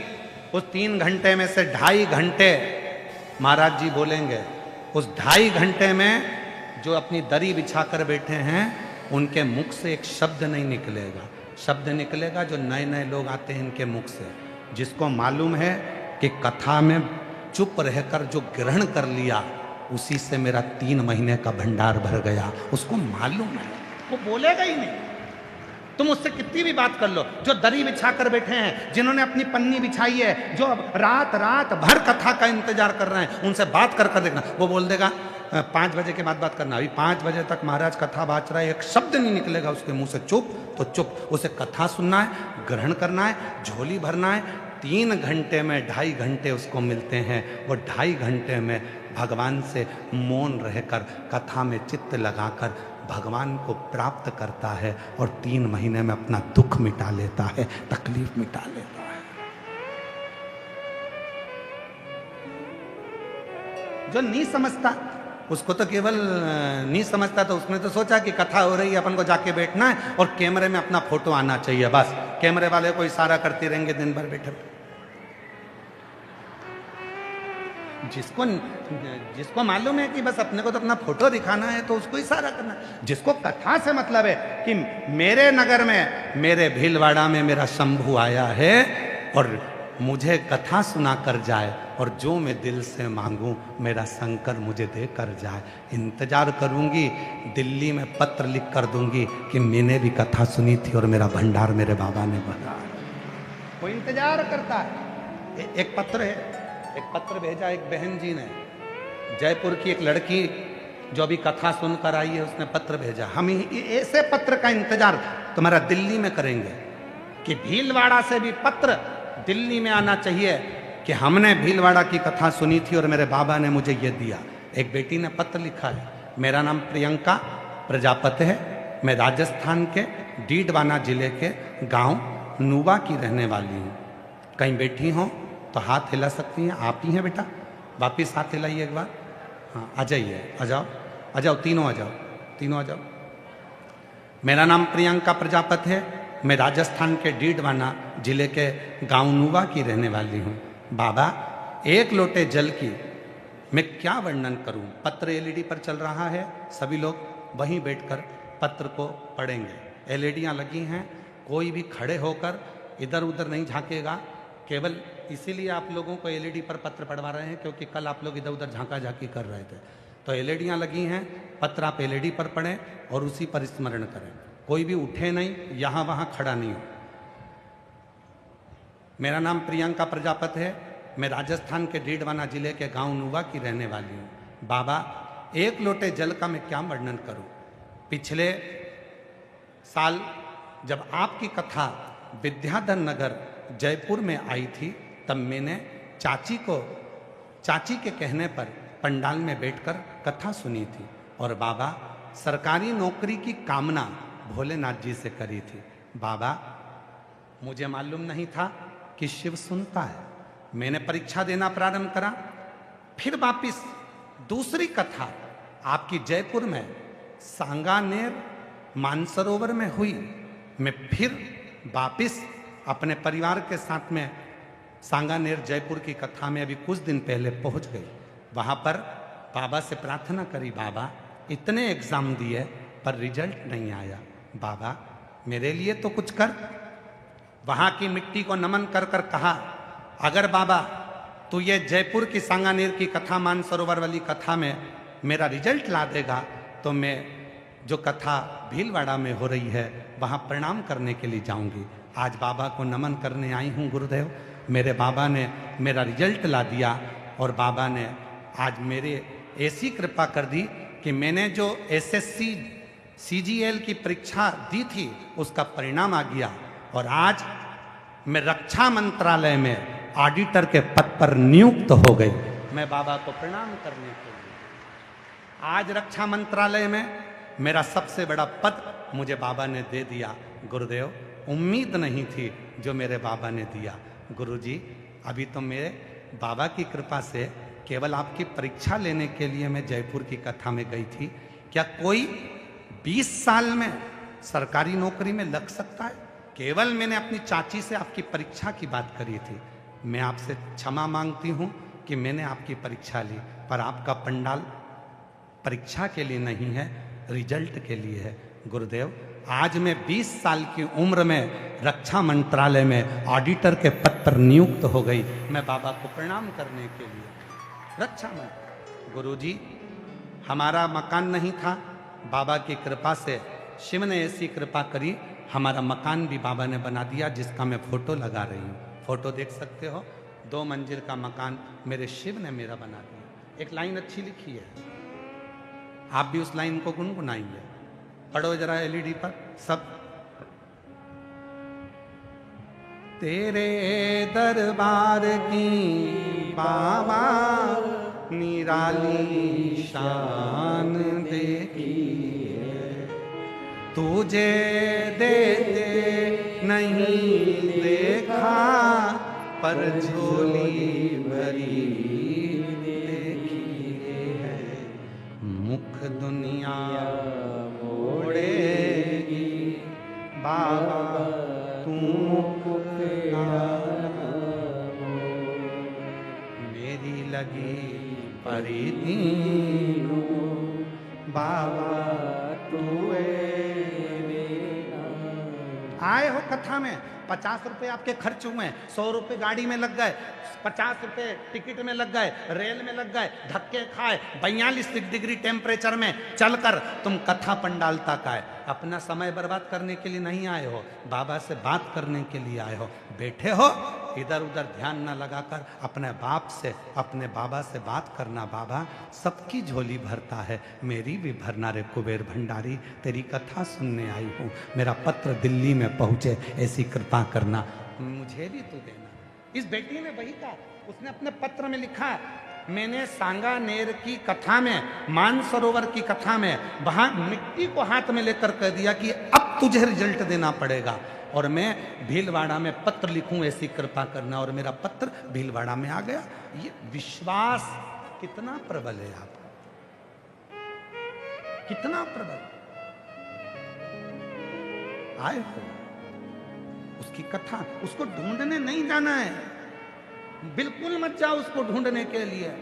उस 3 घंटे में से 2.5 घंटे महाराज जी बोलेंगे। उस 2.5 घंटे में जो अपनी दरी बिछा कर बैठे हैं, उनके मुख से एक शब्द नहीं निकलेगा। शब्द निकलेगा जो नए नए लोग आते हैं इनके मुख से, जिसको मालूम है कि कथा में चुप रहकर जो ग्रहण कर लिया, उसी से मेरा 3 महीने का भंडार भर गया, उसको मालूम है, वो बोलेगा ही नहीं। तुम उससे कितनी भी बात कर लो, जो दरी बिछा कर बैठे हैं, जिन्होंने अपनी पन्नी बिछाई है, जो रात रात भर कथा का इंतजार कर रहे हैं, उनसे बात कर कर देखना, वो बोल देगा 5 बजे के बाद बात करना। अभी 5 बजे तक महाराज कथा बाँच रहा है, एक शब्द नहीं निकलेगा उसके मुंह से, चुप तो चुप। उसे कथा सुनना है, ग्रहण करना है, झोली भरना है। 3 घंटे में 2.5 घंटे उसको मिलते हैं। वो 2.5 घंटे में भगवान से मौन रहकर, कथा में चित्त लगाकर भगवान को प्राप्त करता है, और 3 महीने में अपना दुख मिटा लेता है, तकलीफ मिटा लेता है। जो नहीं समझता उसको तो केवल नहीं समझता, तो उसने तो सोचा कि कथा हो रही है, अपन को जाके बैठना है और कैमरे में अपना फोटो आना चाहिए, बस कैमरे वाले को इशारा करते रहेंगे दिन भर बैठे। जिसको मालूम है कि बस अपने को तो अपना फोटो दिखाना है, तो उसको इशारा करना। जिसको कथा से मतलब है कि मेरे नगर में, मेरे भीलवाड़ा में मेरा शंभू आया है और मुझे कथा सुना कर जाए, और जो मैं दिल से मांगूं मेरा शंकर मुझे दे कर जाए। इंतजार करूंगी, दिल्ली में पत्र लिख कर दूंगी कि मैंने भी कथा सुनी थी और मेरा भंडार मेरे बाबा ने भरा। वो इंतजार करता है। एक पत्र है, एक पत्र भेजा एक बहन जी ने, जयपुर की एक लड़की जो अभी कथा सुनकर आई है, उसने पत्र भेजा। हम ऐसे पत्र का इंतजार तुम्हारा दिल्ली में करेंगे कि भीलवाड़ा से भी पत्र दिल्ली में आना चाहिए कि हमने भीलवाड़ा की कथा सुनी थी और मेरे बाबा ने मुझे ये दिया। एक बेटी ने पत्र लिखा है, मेरा नाम प्रियंका प्रजापति है, मैं राजस्थान के डीडवाना जिले के गांव नुवा की रहने वाली हूँ। कहीं बैठी हो तो हाथ हिला सकती हैं, आप ही हैं बेटा, वापिस हाथ हिलाइए एक बार। हाँ आ जाइए, आ जाओ, आ जाओ, तीनों आ जाओ, तीनों आ जाओ। मेरा नाम प्रियंका प्रजापति है, मैं राजस्थान के डीडवाना जिले के गांव नुवा की रहने वाली हूँ। बाबा, 1 लोटे जल की मैं क्या वर्णन करूं। पत्र एलईडी पर चल रहा है, सभी लोग वहीं बैठकर पत्र को पढ़ेंगे। एलईडियां लगी हैं, कोई भी खड़े होकर इधर उधर नहीं झांकेगा। केवल इसीलिए आप लोगों को एलईडी पर पत्र पढ़वा रहे हैं क्योंकि कल आप लोग इधर उधर झांका झांकी कर रहे थे। तो एलईडियां लगी हैं, पत्र आप एलईडी पर पढ़ें और उसी पर स्मरण करें। कोई भी उठे नहीं, यहाँ वहाँ खड़ा नहीं हो। मेरा नाम प्रियंका प्रजापति है, मैं राजस्थान के डीडवाना जिले के गांव नुवा की रहने वाली हूँ। बाबा, 1 लोटे जल का मैं क्या वर्णन करूँ। पिछले साल जब आपकी कथा विद्याधर नगर जयपुर में आई थी, तब मैंने चाची के कहने पर पंडाल में बैठकर कथा सुनी थी। और बाबा, सरकारी नौकरी की कामना भोलेनाथ जी से करी थी। बाबा, मुझे मालूम नहीं था कि शिव सुनता है। मैंने परीक्षा देना प्रारंभ करा, फिर वापिस दूसरी कथा आपकी जयपुर में सांगानेर मानसरोवर में हुई। मैं फिर वापिस अपने परिवार के साथ में सांगानेर जयपुर की कथा में अभी कुछ दिन पहले पहुंच गई। वहां पर बाबा से प्रार्थना करी, बाबा इतने एग्जाम दिए पर रिजल्ट नहीं आया, बाबा मेरे लिए तो कुछ कर। वहां की मिट्टी को नमन कर कर कहा, अगर बाबा तू ये जयपुर की सांगानेर की कथा, मानसरोवर वाली कथा में मेरा रिजल्ट ला देगा तो मैं जो कथा भीलवाड़ा में हो रही है वहां प्रणाम करने के लिए जाऊंगी। आज बाबा को नमन करने आई हूं गुरुदेव। मेरे बाबा ने मेरा रिजल्ट ला दिया और बाबा ने आज मेरे ऐसी कृपा कर दी कि मैंने जो एसएससी सीजीएल की परीक्षा दी थी उसका परिणाम आ गया और आज मैं रक्षा मंत्रालय में ऑडिटर के पद पर नियुक्त हो गई। मैं बाबा को प्रणाम करने के लिए आज रक्षा मंत्रालय में मेरा सबसे बड़ा पद मुझे बाबा ने दे दिया। गुरुदेव उम्मीद नहीं थी जो मेरे बाबा ने दिया। गुरुजी अभी तो मेरे बाबा की कृपा से केवल आपकी परीक्षा लेने के लिए मैं जयपुर की कथा में गई थी। क्या कोई 20 साल में सरकारी नौकरी में लग सकता है? केवल मैंने अपनी चाची से आपकी परीक्षा की बात करी थी। मैं आपसे क्षमा मांगती हूं कि मैंने आपकी परीक्षा ली, पर आपका पंडाल परीक्षा के लिए नहीं है, रिजल्ट के लिए है। गुरुदेव आज मैं 20 साल की उम्र में रक्षा मंत्रालय में ऑडिटर के पद पर नियुक्त हो गई। मैं बाबा को प्रणाम करने के लिए रक्षा मंत्री। गुरुजी हमारा मकान नहीं था, बाबा की कृपा से शिव ने ऐसी कृपा करी, हमारा मकान भी बाबा ने बना दिया, जिसका मैं फोटो लगा रही हूँ। फोटो देख सकते हो, 2 मंजिल का मकान मेरे शिव ने मेरा बना दिया। एक लाइन अच्छी लिखी है, आप भी उस लाइन को गुनगुनाएंगे। पढ़ो जरा एलईडी पर सब। तेरे दरबार की बाबा निराली शान देखी है, तुझे देते नहीं देखा पर झोली भरी देखी है। मुख दुनिया मोड़ेगी बाबा तू मुख मेरी लगी परी दीनू बाबा तू आए हो कथा में 50 रुपए आपके खर्च हुए, 100 रुपए गाड़ी में लग गए, 50 रुपए टिकट में लग गए, रेल में लग गए, धक्के खाए, 42 डिग्री टेम्परेचर में चलकर तुम कथा पंडाल तक आए। अपना समय बर्बाद करने के लिए नहीं आए हो, बाबा से बात करने के लिए आए हो। बैठे हो इधर उधर ध्यान न लगाकर अपने बाप से, अपने बाबा से बात करना। बाबा सबकी झोली भरता है, मेरी भी भरना रे कुबेर भंडारी। तेरी कथा सुनने आई हूँ, मेरा पत्र दिल्ली में पहुँचे, ऐसी कृपा करना, मुझे भी तू देना। इस बेटी ने वही कहा, उसने अपने पत्र में लिखा, मैंने सांगानेर की कथा में, मानसरोवर की कथा में, वहां मिट्टी को हाथ में लेकर कह दिया कि अब तुझे रिजल्ट देना पड़ेगा और मैं भीलवाड़ा में पत्र लिखूं, ऐसी कृपा करना। और मेरा पत्र भीलवाड़ा में आ गया। ये विश्वास कितना प्रबल है आपका, कितना प्रबल। आए हो उसकी कथा, उसको ढूंढने नहीं जाना है, बिल्कुल मत जाओ उसको ढूंढने के लिए।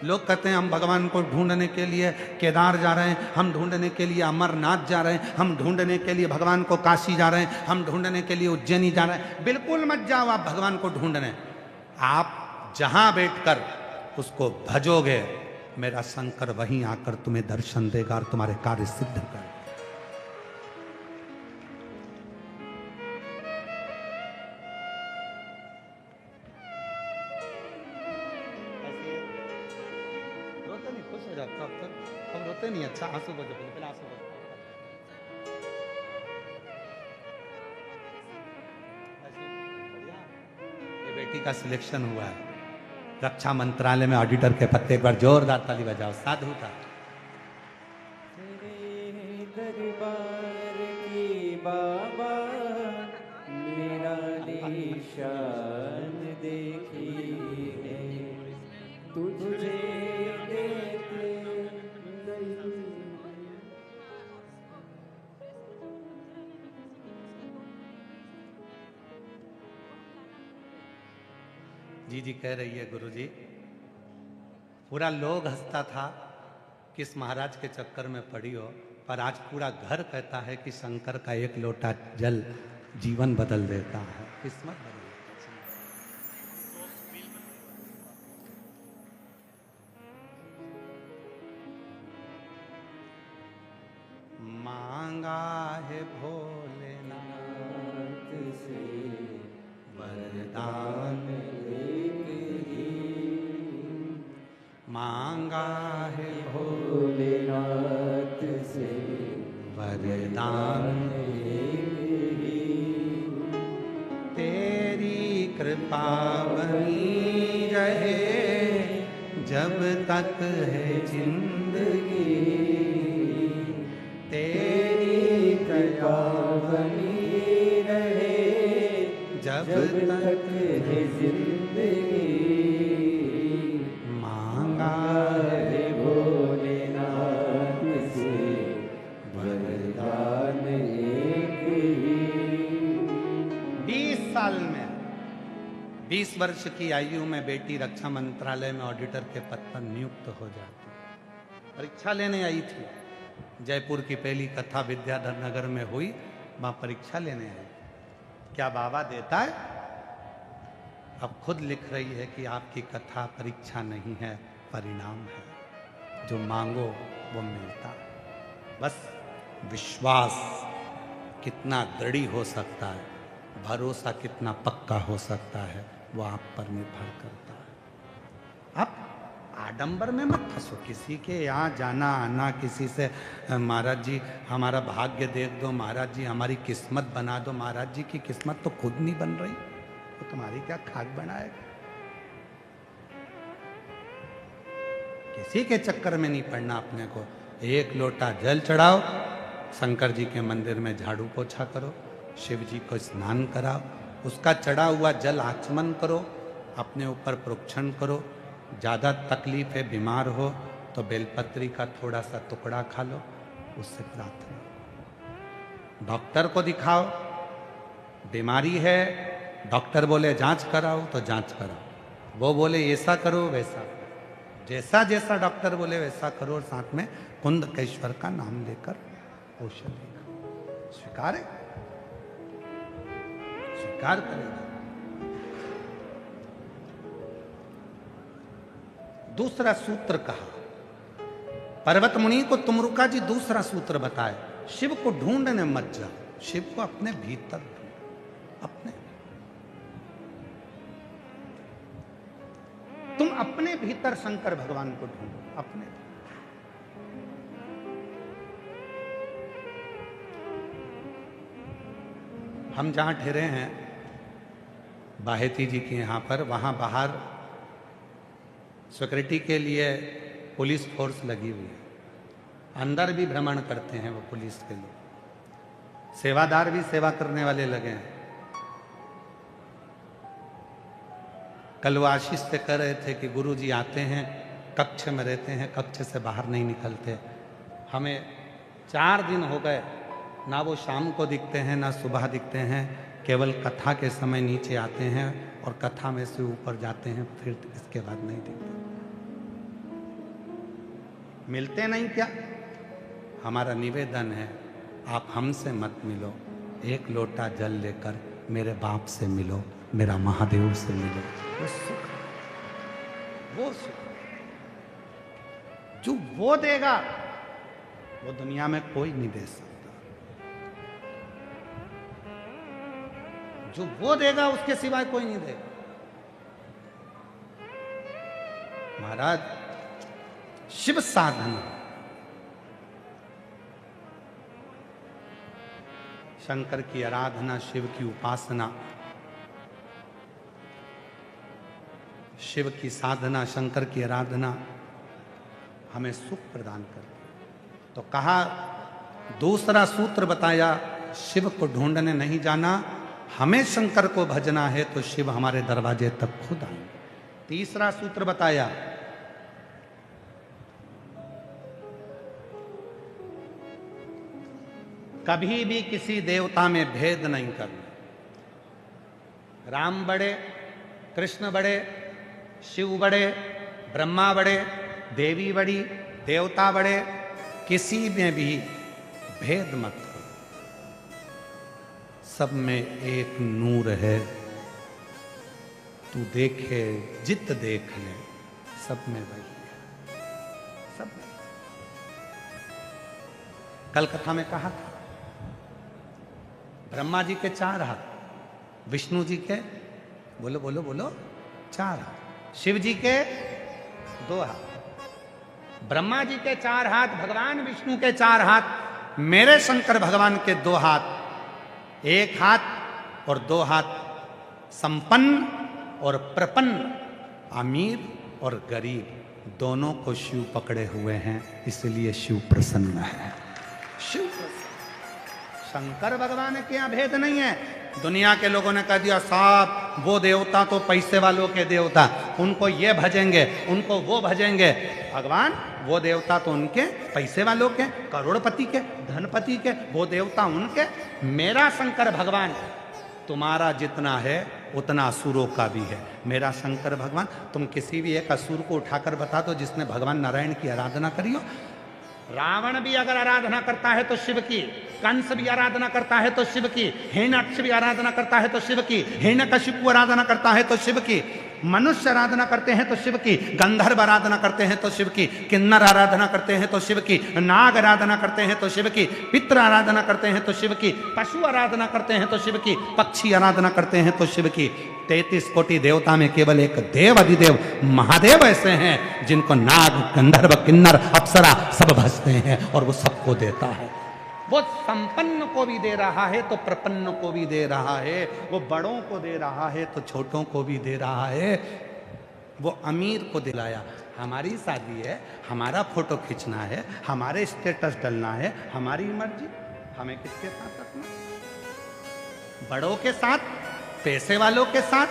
लोग कहते हैं हम भगवान को ढूंढने के लिए केदार जा रहे हैं, हम ढूंढने के लिए अमरनाथ जा रहे हैं, हम ढूंढने के लिए भगवान को काशी जा रहे हैं, हम ढूंढने के लिए उज्जैनी जा रहे हैं। बिल्कुल मत जाओ आप भगवान को ढूंढने। आप जहां बैठकर उसको भजोगे, मेरा शंकर वहीं आकर तुम्हें दर्शन देगा और तुम्हारे कार्य सिद्ध कर। हम रोते नहीं, अच्छा आंसू बजो, पहले आंसू बजो। ये बेटी का सिलेक्शन हुआ है रक्षा मंत्रालय में ऑडिटर के पत्ते पर। जोरदार ताली बजाओ, साधु था। तेरे दरबार की बाबा निराली शान देखी है, तुझे देते नहीं। जी कह रही है गुरुजी, पूरा लोग हंसता था किस महाराज के चक्कर में पड़ी हो, पर आज पूरा घर कहता है कि शंकर का एक लोटा जल जीवन बदल देता है, किस्मत बदल देता है। मांगा है भोलेनाथ से वरदान, मांगा है भोलेनाथ से वरदान, तेरी कृपा बनी रहे जब तक है जिंदगी, तेरी कृपा बनी रहे जब तक है जिंदगी, मांगा है भोलेनाथ से वरदान एक ही। 20 साल में 20 वर्ष की आयु में बेटी रक्षा मंत्रालय में ऑडिटर के पद पर नियुक्त हो जाती। परीक्षा लेने आई थी, जयपुर की पहली कथा विद्याधर नगर में हुई, वहां परीक्षा लेने आई। क्या बाबा देता है? अब खुद लिख रही है कि आपकी कथा परीक्षा नहीं है, परिणाम है, जो मांगो वो मिलता। बस विश्वास कितना दृढ़ हो सकता है, भरोसा कितना पक्का हो सकता है, वो आप पर निर्भर करता है। आप आडंबर में मत फंसो, किसी के यहाँ जाना आना, किसी से महाराज जी हमारा भाग्य देख दो, महाराज जी हमारी किस्मत बना दो। महाराज जी की किस्मत तो खुद नहीं बन रही, तो तुम्हारी क्या खाक बनाएगा। किसी के चक्कर में नहीं पड़ना अपने को। एक लोटा जल चढ़ाओ, शंकर जी के मंदिर में झाड़ू पोछा करो, शिव जी को स्नान कराओ, उसका चढ़ा हुआ जल आचमन करो, अपने ऊपर प्रोक्षण करो। ज़्यादा तकलीफ है, बीमार हो तो बेलपत्री का थोड़ा सा टुकड़ा खा लो, उससे प्रार्थना। डॉक्टर को दिखाओ, बीमारी है, डॉक्टर बोले जांच कराओ तो जांच कराओ, वो बोले ऐसा करो वैसा करो, जैसा जैसा डॉक्टर बोले वैसा करो, और साथ में कुंदकेश्वर का नाम लेकर औषधि लेकर स्वीकार है, स्वीकार करेगा। दूसरा सूत्र कहा, पर्वत मुनि को तुमरुका जी दूसरा सूत्र बताए, शिव को ढूंढने मत जाओ, शिव को अपने भीतर ढूंढो। अपने तुम अपने भीतर शंकर भगवान को ढूंढो, अपने। हम जहां ठहरे हैं बाहेती जी के यहां पर, वहां बाहर सिक्योरिटी के लिए पुलिस फोर्स लगी हुई है, अंदर भी भ्रमण करते हैं वो पुलिस के लोग, सेवादार भी सेवा करने वाले लगे हैं। कल वो आशीष से कह रहे थे कि गुरुजी आते हैं, कक्ष में रहते हैं, कक्ष से बाहर नहीं निकलते। हमें 4 दिन हो गए, ना वो शाम को दिखते हैं ना सुबह दिखते हैं, केवल कथा के समय नीचे आते हैं और कथा में से ऊपर जाते हैं, फिर इसके बाद नहीं दिखते। मिलते नहीं क्या? हमारा निवेदन है, आप हमसे मत मिलो, एक लोटा जल लेकर मेरे बाप से मिलो, मेरा महादेव से मिलो। वो सुख, वो सुख जो वो देगा वो दुनिया में कोई नहीं दे सकता। जो वो देगा उसके सिवाय कोई नहीं देगा। महाराज, शिव साधना, शंकर की आराधना, शिव की उपासना, शिव की साधना, शंकर की आराधना हमें सुख प्रदान करती है। तो कहा, दूसरा सूत्र बताया, शिव को ढूंढने नहीं जाना, हमें शंकर को भजना है तो शिव हमारे दरवाजे तक खुद आएंगे। तीसरा सूत्र बताया, कभी भी किसी देवता में भेद नहीं करना। राम बड़े, कृष्ण बड़े, शिव बड़े, ब्रह्मा बड़े, देवी बड़ी, देवता बड़े, किसी में भी भेद मत करो। सब में एक नूर है। तू देखे जित देख ले, सब में वही है, सब में। कल कथा में कहा था, ब्रह्मा जी के 4 हाथ, विष्णु जी के बोलो बोलो बोलो 4 हाथ, शिव जी के 2 हाथ, ब्रह्मा जी के 4 हाथ, भगवान विष्णु के 4 हाथ, मेरे शंकर भगवान के 2 हाथ। 1 हाथ और 2 हाथ संपन्न और प्रपन्न, अमीर और गरीब दोनों को शिव पकड़े हुए हैं, इसलिए शिव प्रसन्न है। शिव प्रसन्न, शंकर भगवान के यहां भेद नहीं है। दुनिया के लोगों ने कह दिया साहब वो देवता तो पैसे वालों के देवता, उनको ये भजेंगे, उनको वो भजेंगे। भगवान वो देवता तो उनके पैसे वालों के, करोड़पति के, धनपति के, वो देवता उनके। मेरा शंकर भगवान तुम्हारा जितना है उतना असुरों का भी है। मेरा शंकर भगवान, तुम किसी भी एक असुर को उठाकर बता दो जिसने भगवान नारायण की आराधना करी हो। रावण भी अगर आराधना करता है तो शिव की, कंस भी आराधना करता है तो शिव की, हिरण्यक्ष भी आराधना करता है तो शिव की, हिरण्यकशिपु आराधना करता है तो शिव की, मनुष्य आराधना करते हैं तो शिव की, गंधर्व आराधना करते हैं तो शिव की, किन्नर आराधना करते हैं तो शिव की, नाग आराधना करते हैं तो शिव की, पितृ आराधना करते हैं तो शिव की, पशु आराधना करते हैं तो शिव की, पक्षी आराधना करते हैं तो शिव की। 33 कोटि देवता में केवल एक देव अधिदेव महादेव ऐसे हैं जिनको नाग, गंधर्व, किन्नर, अप्सरा सब भजते हैं और वो सबको देता है। वो संपन्न को भी दे रहा है तो प्रपन्न को भी दे रहा है, वो बड़ों को दे रहा है तो छोटों को भी दे रहा है। वो अमीर को दिलाया, हमारी शादी है, हमारा फोटो खींचना है, हमारे स्टेटस डलना है, हमारी मर्जी, हमें किसके साथ रखना? बड़ों के साथ, पैसे वालों के साथ,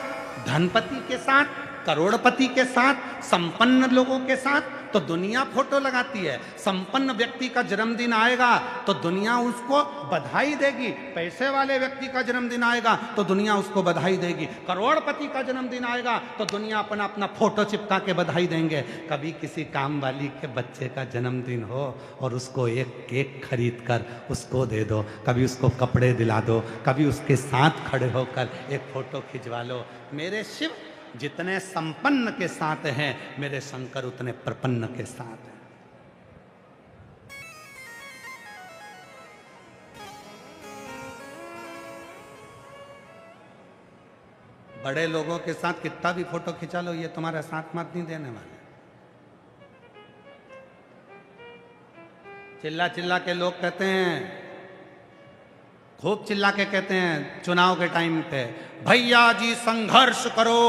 धनपति के साथ, करोड़पति के साथ, संपन्न लोगों के साथ तो दुनिया फोटो लगाती है। संपन्न व्यक्ति का जन्मदिन आएगा तो दुनिया उसको बधाई देगी, पैसे वाले व्यक्ति का जन्मदिन आएगा तो दुनिया उसको बधाई देगी, करोड़पति का जन्मदिन आएगा तो दुनिया अपना अपना फोटो चिपका के बधाई देंगे। कभी किसी काम वाली के बच्चे का जन्मदिन हो और उसको एक केक खरीद कर उसको दे दो, कभी उसको कपड़े दिला दो, कभी उसके साथ खड़े होकर एक फोटो खिंचवा लो। मेरे शिव जितने संपन्न के साथ हैं, मेरे शंकर उतने प्रपन्न के साथ हैं। बड़े लोगों के साथ कितना भी फोटो खिंचा लो, ये तुम्हारा साथ मत नहीं देने वाले। चिल्ला चिल्ला के लोग कहते हैं, खूब चिल्ला के कहते हैं चुनाव के टाइम पे, भैया जी संघर्ष करो,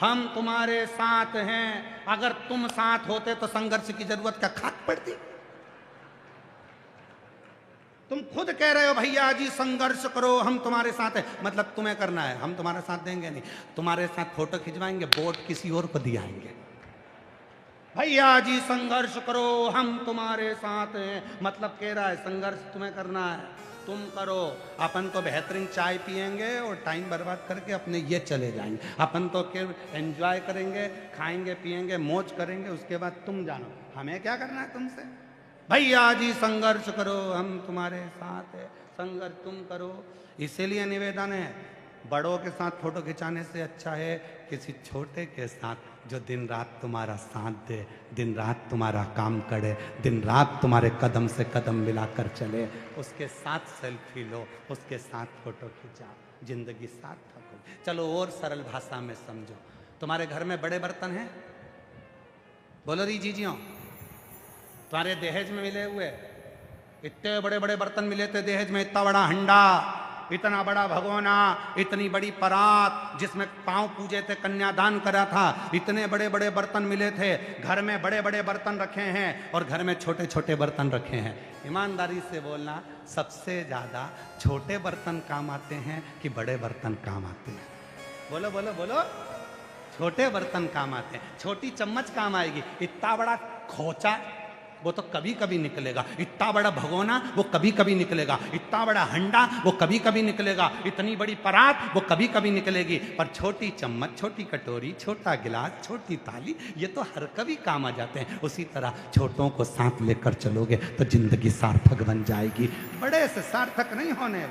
हम तुम्हारे साथ हैं, अगर तुम साथ होते तो संघर्ष की जरूरत क्या खाक पड़ती? तुम खुद कह रहे हो भैया जी संघर्ष करो, हम तुम्हारे साथ हैं, मतलब तुम्हें करना है, हम तुम्हारा साथ देंगे नहीं, तुम्हारे साथ फोटो खिंचवाएंगे, वोट किसी और को दियाएंगे। भैया जी संघर्ष करो, हम तुम्हारे साथ हैं, मतलब कह रहा है संघर्ष तुम्हें करना है, तुम करो। अपन तो बेहतरीन चाय पिएंगे और टाइम बर्बाद करके अपने ये चले जाएंगे। अपन तो एंजॉय करेंगे, खाएंगे पिएंगे, मौज करेंगे, उसके बाद तुम जानो, हमें क्या करना है तुमसे? भैया जी संघर्ष करो, हम तुम्हारे साथ हैं, संघर्ष तुम करो। इसीलिए निवेदन है, बड़ों के साथ फोटो खिंचाने से अच्छा है किसी छोटे के साथ जो दिन रात तुम्हारा साथ दे, दिन रात तुम्हारा काम करे, दिन रात तुम्हारे कदम से कदम मिलाकर चले, उसके साथ सेल्फी लो, उसके साथ फोटो खिंचाओ, जिंदगी सार्थक हो। चलो और सरल भाषा में समझो, तुम्हारे घर में बड़े बर्तन हैं? बोलो री जीजियों, तुम्हारे दहेज में मिले हुए इतने बड़े बड़े बर्तन मिले थे दहेज में, इतना बड़ा हंडा, इतना बड़ा भगोना, इतनी बड़ी परात जिसमें पांव पूजे थे, कन्यादान करा था, इतने बड़े बड़े बर्तन मिले थे। घर में बड़े बड़े बर्तन रखे हैं और घर में छोटे छोटे बर्तन रखे हैं। ईमानदारी से बोलना, सबसे ज्यादा छोटे बर्तन काम आते हैं कि बड़े बर्तन काम आते हैं? बोलो बोलो बोलो, छोटे बर्तन काम आते हैं। छोटी चम्मच काम आएगी, इतना बड़ा खोचा वो तो कभी कभी निकलेगा। इतना बड़ा भगोना वो कभी कभी निकलेगा, इतना बड़ा हंडा वो कभी कभी निकलेगा, इतनी बड़ी परात वो कभी कभी निकलेगी। पर छोटी चम्मच, छोटी कटोरी, छोटा गिलास, छोटी थाली, ये तो हर कभी काम आ जाते हैं। उसी तरह छोटों को साथ लेकर चलोगे तो जिंदगी सार्थक बन जाएगी, बड़े से सार्थक नहीं होने।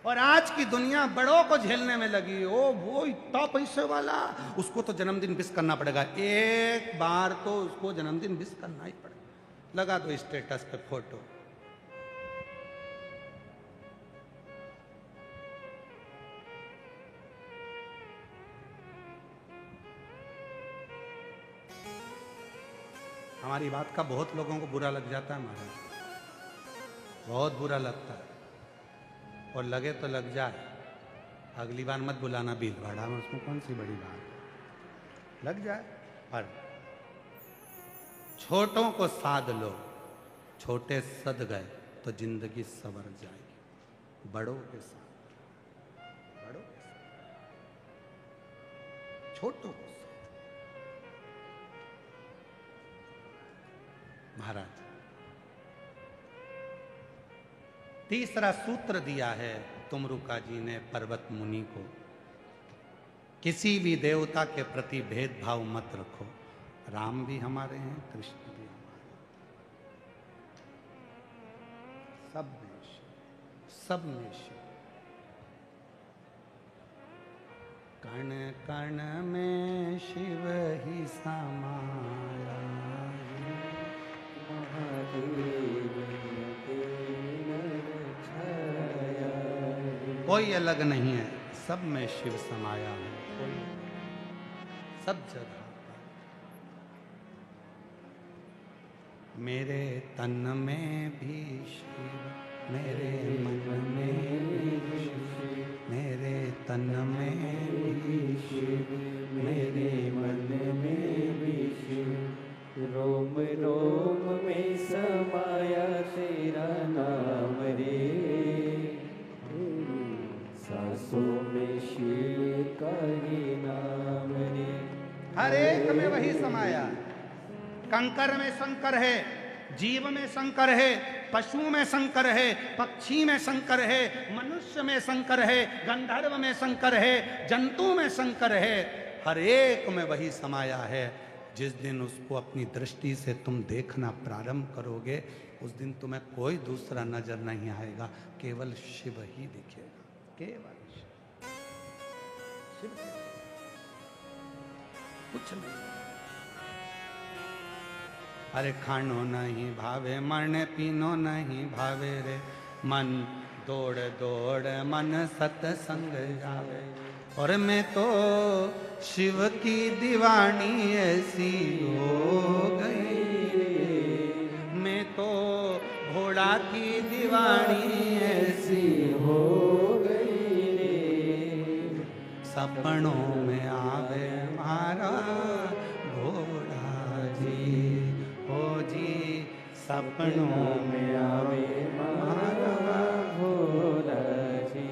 और आज की दुनिया बड़ों को झेलने में लगी। ओ वो इतना पैसे वाला, उसको तो जन्मदिन विश करना पड़ेगा, एक बार तो उसको जन्मदिन विश करना ही पड़ेगा। लगा दो स्टेटस पे फोटो। हमारी बात का बहुत लोगों को बुरा लग जाता है महाराज, बहुत बुरा लगता है। और लगे तो लग जाए, अगली बार मत बुलाना बिल भाड़ा में, उसमें कौन सी बड़ी बात है, लग जाए। पर छोटों को साध लो, छोटे सद गए तो जिंदगी संवर जाएगी। बड़ों के साथ, बड़ों के साथ, छोटों को साथ। महाराज तीसरा सूत्र दिया है तुमरुका जी ने पर्वत मुनि को, किसी भी देवता के प्रति भेदभाव मत रखो। राम भी हमारे हैं, कृष्ण भी हमारे, सब में शिव, सब में शिव। कण कण में शिव ही समाया, कोई अलग नहीं है, सब में शिव समाया है, कोई सब जगह पर। मेरे तन में भी शिव, मेरे मन में भी शिव, मेरे तन में भी शिव, मेरे मन में भी शिव। रोम रोम में समाया तेरा नाम रे, सांसों में शिव का ही नाम रे। हर एक में वही समाया। कंकर में शंकर है, जीव में शंकर है, पशु में शंकर है, पक्षी में शंकर है, मनुष्य में शंकर है, गंधर्व में शंकर है, जंतु में शंकर है। हर एक में वही समाया है। जिस दिन उसको अपनी दृष्टि से तुम देखना प्रारंभ करोगे, उस दिन तुम्हें कोई दूसरा नजर नहीं आएगा, केवल शिव ही दिखेगा, केवल शिव, कुछ नहीं। अरे खानो नहीं भावे, मरने पीनो नहीं भावे रे, मन दौड़ दौड़ मन सत्संग जावे। और मैं तो शिव की दीवानी ऐसी हो गई रे, मैं तो घोड़ा की दीवानी ऐसी हो गई रे, सपनों में आवे मारा घोड़ा जी, हो जी सपनों में आवे मारा घोड़ा जी।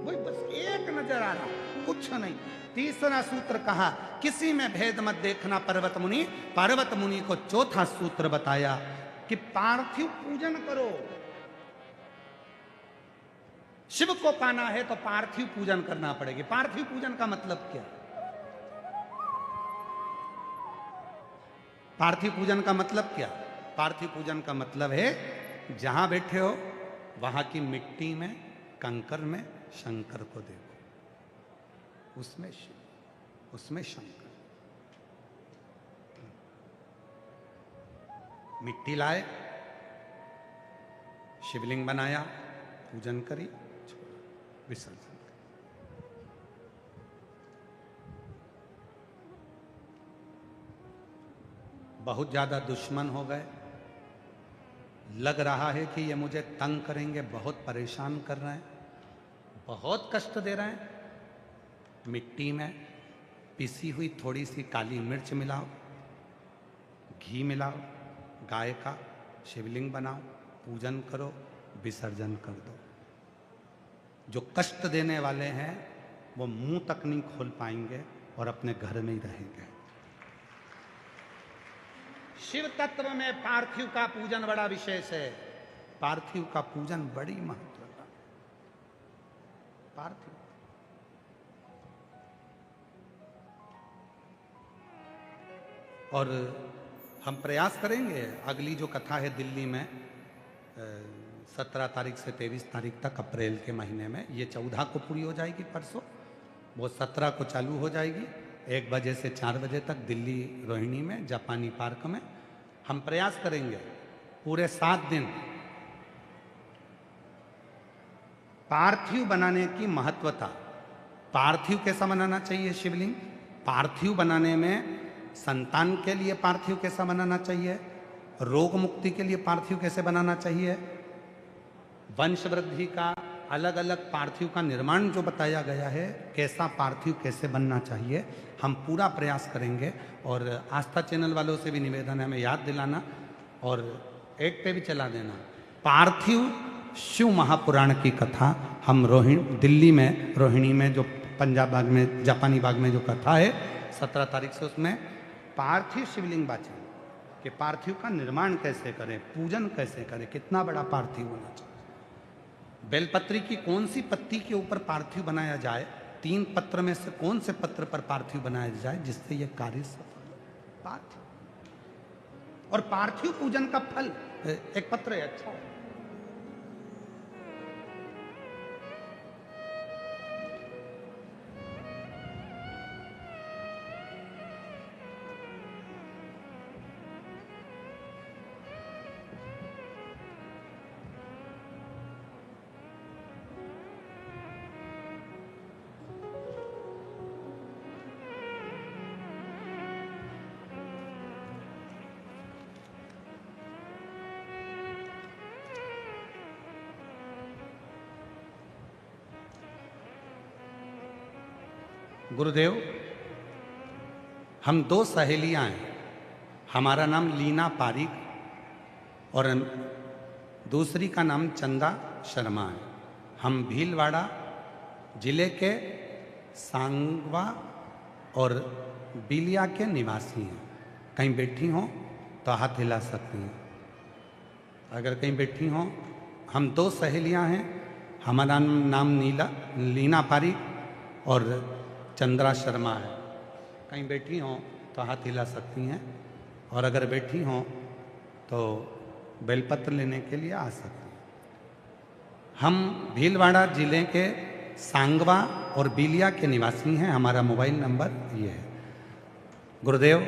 वही बस एक नजर आ रहा, कुछ नहीं। तीसरा सूत्र कहा किसी में भेद मत देखना पर्वत मुनि। पर्वत मुनि को चौथा सूत्र बताया कि पार्थिव पूजन करो। शिव को पाना है तो पार्थिव पूजन करना पड़ेगी। पार्थिव पूजन का मतलब क्या? पार्थिव पूजन का मतलब क्या? पार्थिव पूजन का मतलब है जहां बैठे हो वहां की मिट्टी में, कंकर में शंकर को देखो, उसमें शिव, उसमें शंकर। मिट्टी लाए, शिवलिंग बनाया, पूजन करी, विसर्जन। बहुत ज्यादा दुश्मन हो गए, लग रहा है कि ये मुझे तंग करेंगे, बहुत परेशान कर रहे हैं, बहुत कष्ट दे रहे हैं। मिट्टी में पिसी हुई थोड़ी सी काली मिर्च मिलाओ, घी मिलाओ, गाय का शिवलिंग बनाओ, पूजन करो, विसर्जन कर दो। जो कष्ट देने वाले हैं वो मुंह तक नहीं खोल पाएंगे और अपने घर में ही रहेंगे। शिव तत्व में पार्थिव का पूजन बड़ा विशेष है। पार्थिव का पूजन बड़ी महत्वता। पार्थिव और हम प्रयास करेंगे। अगली जो कथा है दिल्ली में 17 तारीख से 23 तारीख तक अप्रैल के महीने में, ये 14 को पूरी हो जाएगी परसों, वो 17 को चालू हो जाएगी 1 बजे से 4 बजे तक दिल्ली रोहिणी में जापानी पार्क में। हम प्रयास करेंगे पूरे 7 दिन पार्थिव बनाने की महत्वता। पार्थिव कैसा बनाना चाहिए शिवलिंग, पार्थिव बनाने में संतान के लिए पार्थिव कैसा बनाना चाहिए, रोग मुक्ति के लिए पार्थिव कैसे बनाना चाहिए, वंश वृद्धि का अलग अलग पार्थिव का निर्माण जो बताया गया है, कैसा पार्थिव कैसे बनना चाहिए, हम पूरा प्रयास करेंगे। और आस्था चैनल वालों से भी निवेदन है हमें याद दिलाना और एक पे भी चला देना। पार्थिव शिव महापुराण की कथा हम दिल्ली में रोहिणी में जो पंजाब बाग में जापानी बाग में जो कथा है 17 तारीख से, उसमें पार्थिव शिवलिंग बाचे कि पार्थिव का निर्माण कैसे करें, पूजन कैसे करें, कितना बड़ा पार्थिव होना चाहिए, बेलपत्री की कौन सी पत्ती के ऊपर पार्थिव बनाया जाए, 3 पत्र में से कौन से पत्र पर पार्थिव बनाया जाए जिससे यह कार्य सफल हो। पार्थिव और पार्थिव पूजन का फल एक पत्र है, अच्छा है। गुरुदेव, हम 2 सहेलियां हैं। हमारा नाम लीना पारिक और दूसरी का नाम चंदा शर्मा है। हम भीलवाड़ा जिले के सांगवा और बिलिया के निवासी हैं। कहीं बैठी हों तो हाथ हिला सकती हैं अगर कहीं बैठी हों। हम 2 सहेलियां हैं। हमारा नाम लीना पारिक और चंद्रा शर्मा है। कहीं बैठी हों तो हाथ हिला सकती हैं और अगर बैठी हों तो बेलपत्र लेने के लिए आ सकती हैं। हम भीलवाड़ा जिले के सांगवा और बिलिया के निवासी हैं। हमारा मोबाइल नंबर ये है। गुरुदेव,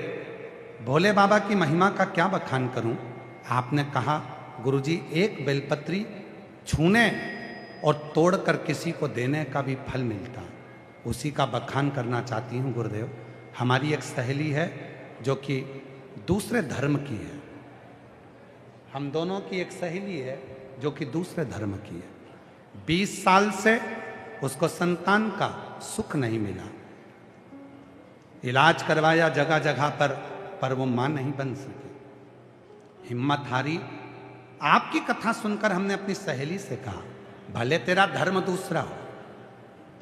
भोले बाबा की महिमा का क्या बखान करूं। आपने कहा गुरुजी एक बेलपत्री छूने और तोड़कर किसी को देने का भी फल मिलता, उसी का बखान करना चाहती हूँ गुरुदेव। हमारी एक सहेली है जो कि दूसरे धर्म की है। हम दोनों की एक सहेली है जो कि दूसरे धर्म की है। 20 साल से उसको संतान का सुख नहीं मिला। इलाज करवाया जगह जगह पर वो मां नहीं बन सकी। हिम्मत हारी। आपकी कथा सुनकर हमने अपनी सहेली से कहा भले तेरा धर्म दूसरा हो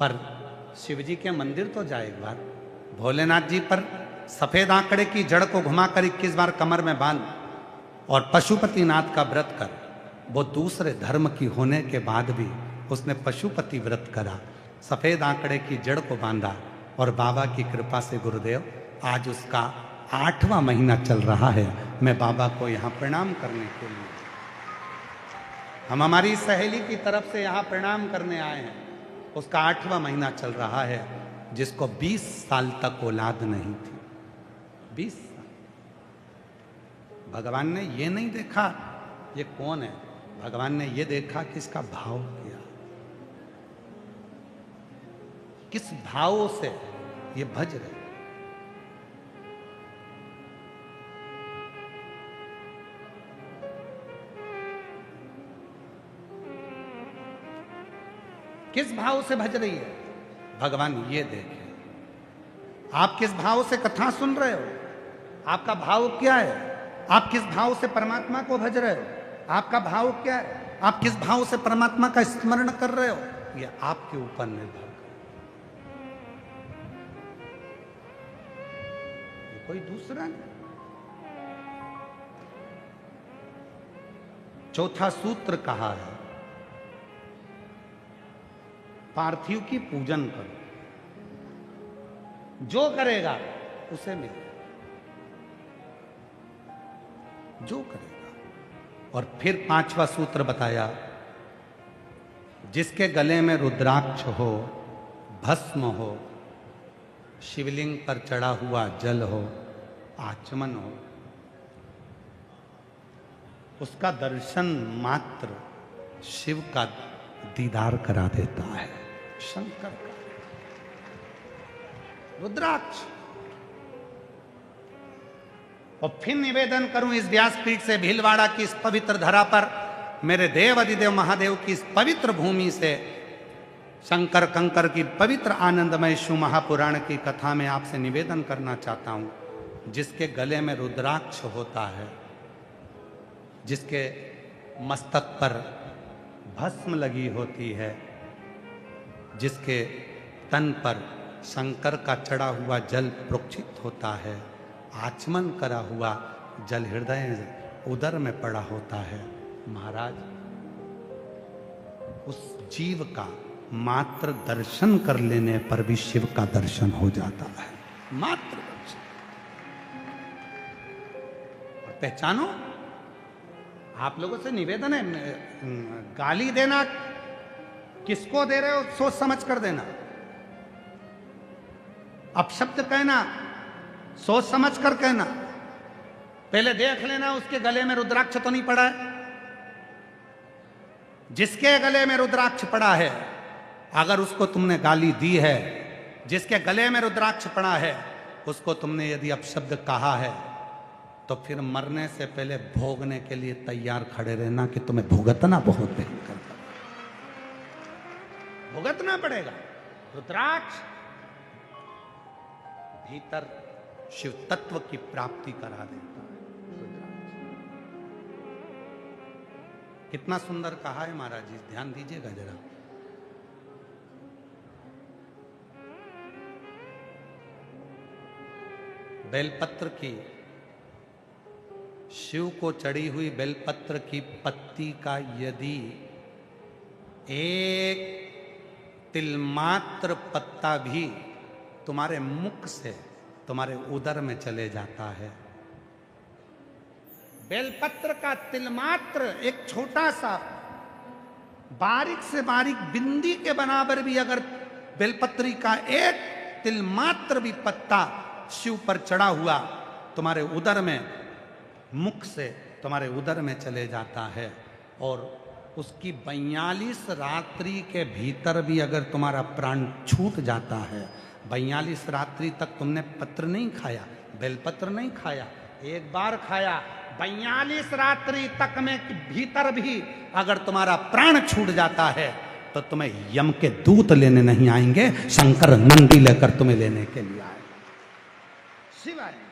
पर शिव जी के मंदिर तो जाए एक बार। भोलेनाथ जी पर सफेद आंकड़े की जड़ को घुमाकर 21 बार कमर में बांध और पशुपतिनाथ का व्रत कर। वो दूसरे धर्म की होने के बाद भी उसने पशुपति व्रत करा, सफेद आंकड़े की जड़ को बांधा और बाबा की कृपा से गुरुदेव आज उसका 8वां महीना चल रहा है। मैं बाबा को यहाँ प्रणाम करने के लिए, हम हमारी सहेली की तरफ से यहाँ प्रणाम करने आए हैं। उसका 8वां महीना चल रहा है, जिसको 20 साल तक औलाद नहीं थी। 20 साल। भगवान ने ये नहीं देखा ये कौन है, भगवान ने ये देखा कि इसका भाव क्या, किस भाव से ये भज रहे। किस भाव से भज रही है भगवान ये देखे। आप किस भाव से कथा सुन रहे हो, आपका भाव क्या है, आप किस भाव से परमात्मा को भज रहे हो, आपका भाव क्या है, आप किस भाव से परमात्मा का स्मरण कर रहे हो, ये आपके ऊपर निर्भर है। ये कोई दूसरा नहीं। चौथा सूत्र कहा है, पार्थिव की पूजन करो, जो करेगा उसे मिलेगा, जो करेगा। और फिर पांचवा सूत्र बताया, जिसके गले में रुद्राक्ष हो, भस्म हो, शिवलिंग पर चढ़ा हुआ जल हो, आचमन हो, उसका दर्शन मात्र शिव का दीदार करा देता है, शंकर का रुद्राक्ष। और फिर निवेदन करूं इस व्यासपीठ से, भीलवाड़ा की इस पवित्र धरा पर, मेरे देव अधिदेव महादेव की इस पवित्र भूमि से, शंकर कंकर की पवित्र आनंदमय शिव महापुराण की कथा में आपसे निवेदन करना चाहता हूं, जिसके गले में रुद्राक्ष होता है, जिसके मस्तक पर भस्म लगी होती है, जिसके तन पर शंकर का चढ़ा हुआ जल प्रोक्षित होता है, आचमन करा हुआ जल हृदय उदर में पड़ा होता है, महाराज उस जीव का मात्र दर्शन कर लेने पर भी शिव का दर्शन हो जाता है, मात्र दर्शन। और पहचानो, आप लोगों से निवेदन है, गाली देना किसको दे रहे हो सोच समझ कर देना, अपशब्द कहना सोच समझ कर कहना, पहले देख लेना उसके गले में रुद्राक्ष तो नहीं पड़ा है। जिसके गले में रुद्राक्ष पड़ा है, अगर उसको तुमने गाली दी है, जिसके गले में रुद्राक्ष पड़ा है उसको तुमने यदि अपशब्द कहा है, तो फिर मरने से पहले भोगने के लिए तैयार खड़े रहना कि तुम्हें भुगतना बहुत भयंकर, भुगतना पड़ेगा। रुद्राक्ष भीतर शिव तत्व की प्राप्ति करा देता है। कितना सुंदर कहा है महाराज जी, ध्यान दीजिएगा जरा। बेलपत्र की, शिव को चढ़ी हुई बेलपत्र की पत्ती का यदि एक तिलमात्र पत्ता भी तुम्हारे मुख से तुम्हारे उदर में चले जाता है, बेलपत्र का तिलमात्र एक छोटा सा बारीक से बारीक बिंदी के बराबर भी अगर बेलपत्री का एक तिलमात्र भी पत्ता शिव पर चढ़ा हुआ तुम्हारे उदर में, मुख से तुम्हारे उदर में चले जाता है, और उसकी 42 रात्रि के भीतर भी अगर तुम्हारा प्राण छूट जाता है, 42 रात्रि तक तुमने पत्र नहीं खाया, बेलपत्र नहीं खाया, एक बार खाया, 42 रात्रि तक में भीतर भी अगर तुम्हारा प्राण छूट जाता है, तो तुम्हें यम के दूत लेने नहीं आएंगे, शंकर नंदी लेकर तुम्हें लेने के लिए आए, शिव आएंगे।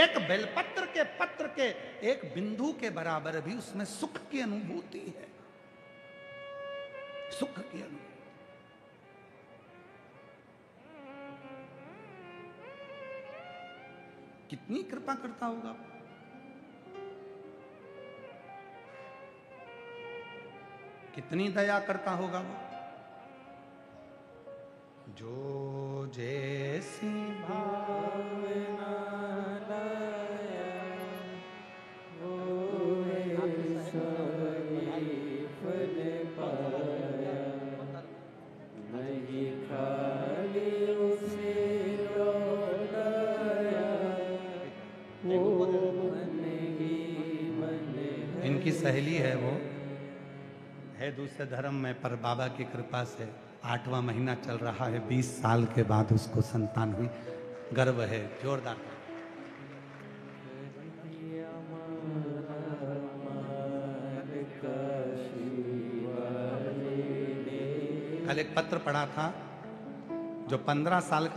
एक बेलपत्र के पत्र के एक बिंदु के बराबर भी उसमें सुख की अनुभूति है, सुख की अनुभूति। कितनी कृपा करता होगा, कितनी दया करता होगा वो। जो जैसी भावना लाया वो ऐसा ही फल पाया, नहीं खाली उसे लौटाया, वो मन ही मन है। इनकी सहेली है, वो है दूसरे धर्म में, पर बाबा की कृपा से 8वां महीना चल रहा है, 20 साल के बाद उसको संतान हुई, गर्व है, जोरदार। कल एक पत्र पढ़ा था, जो 15 साल का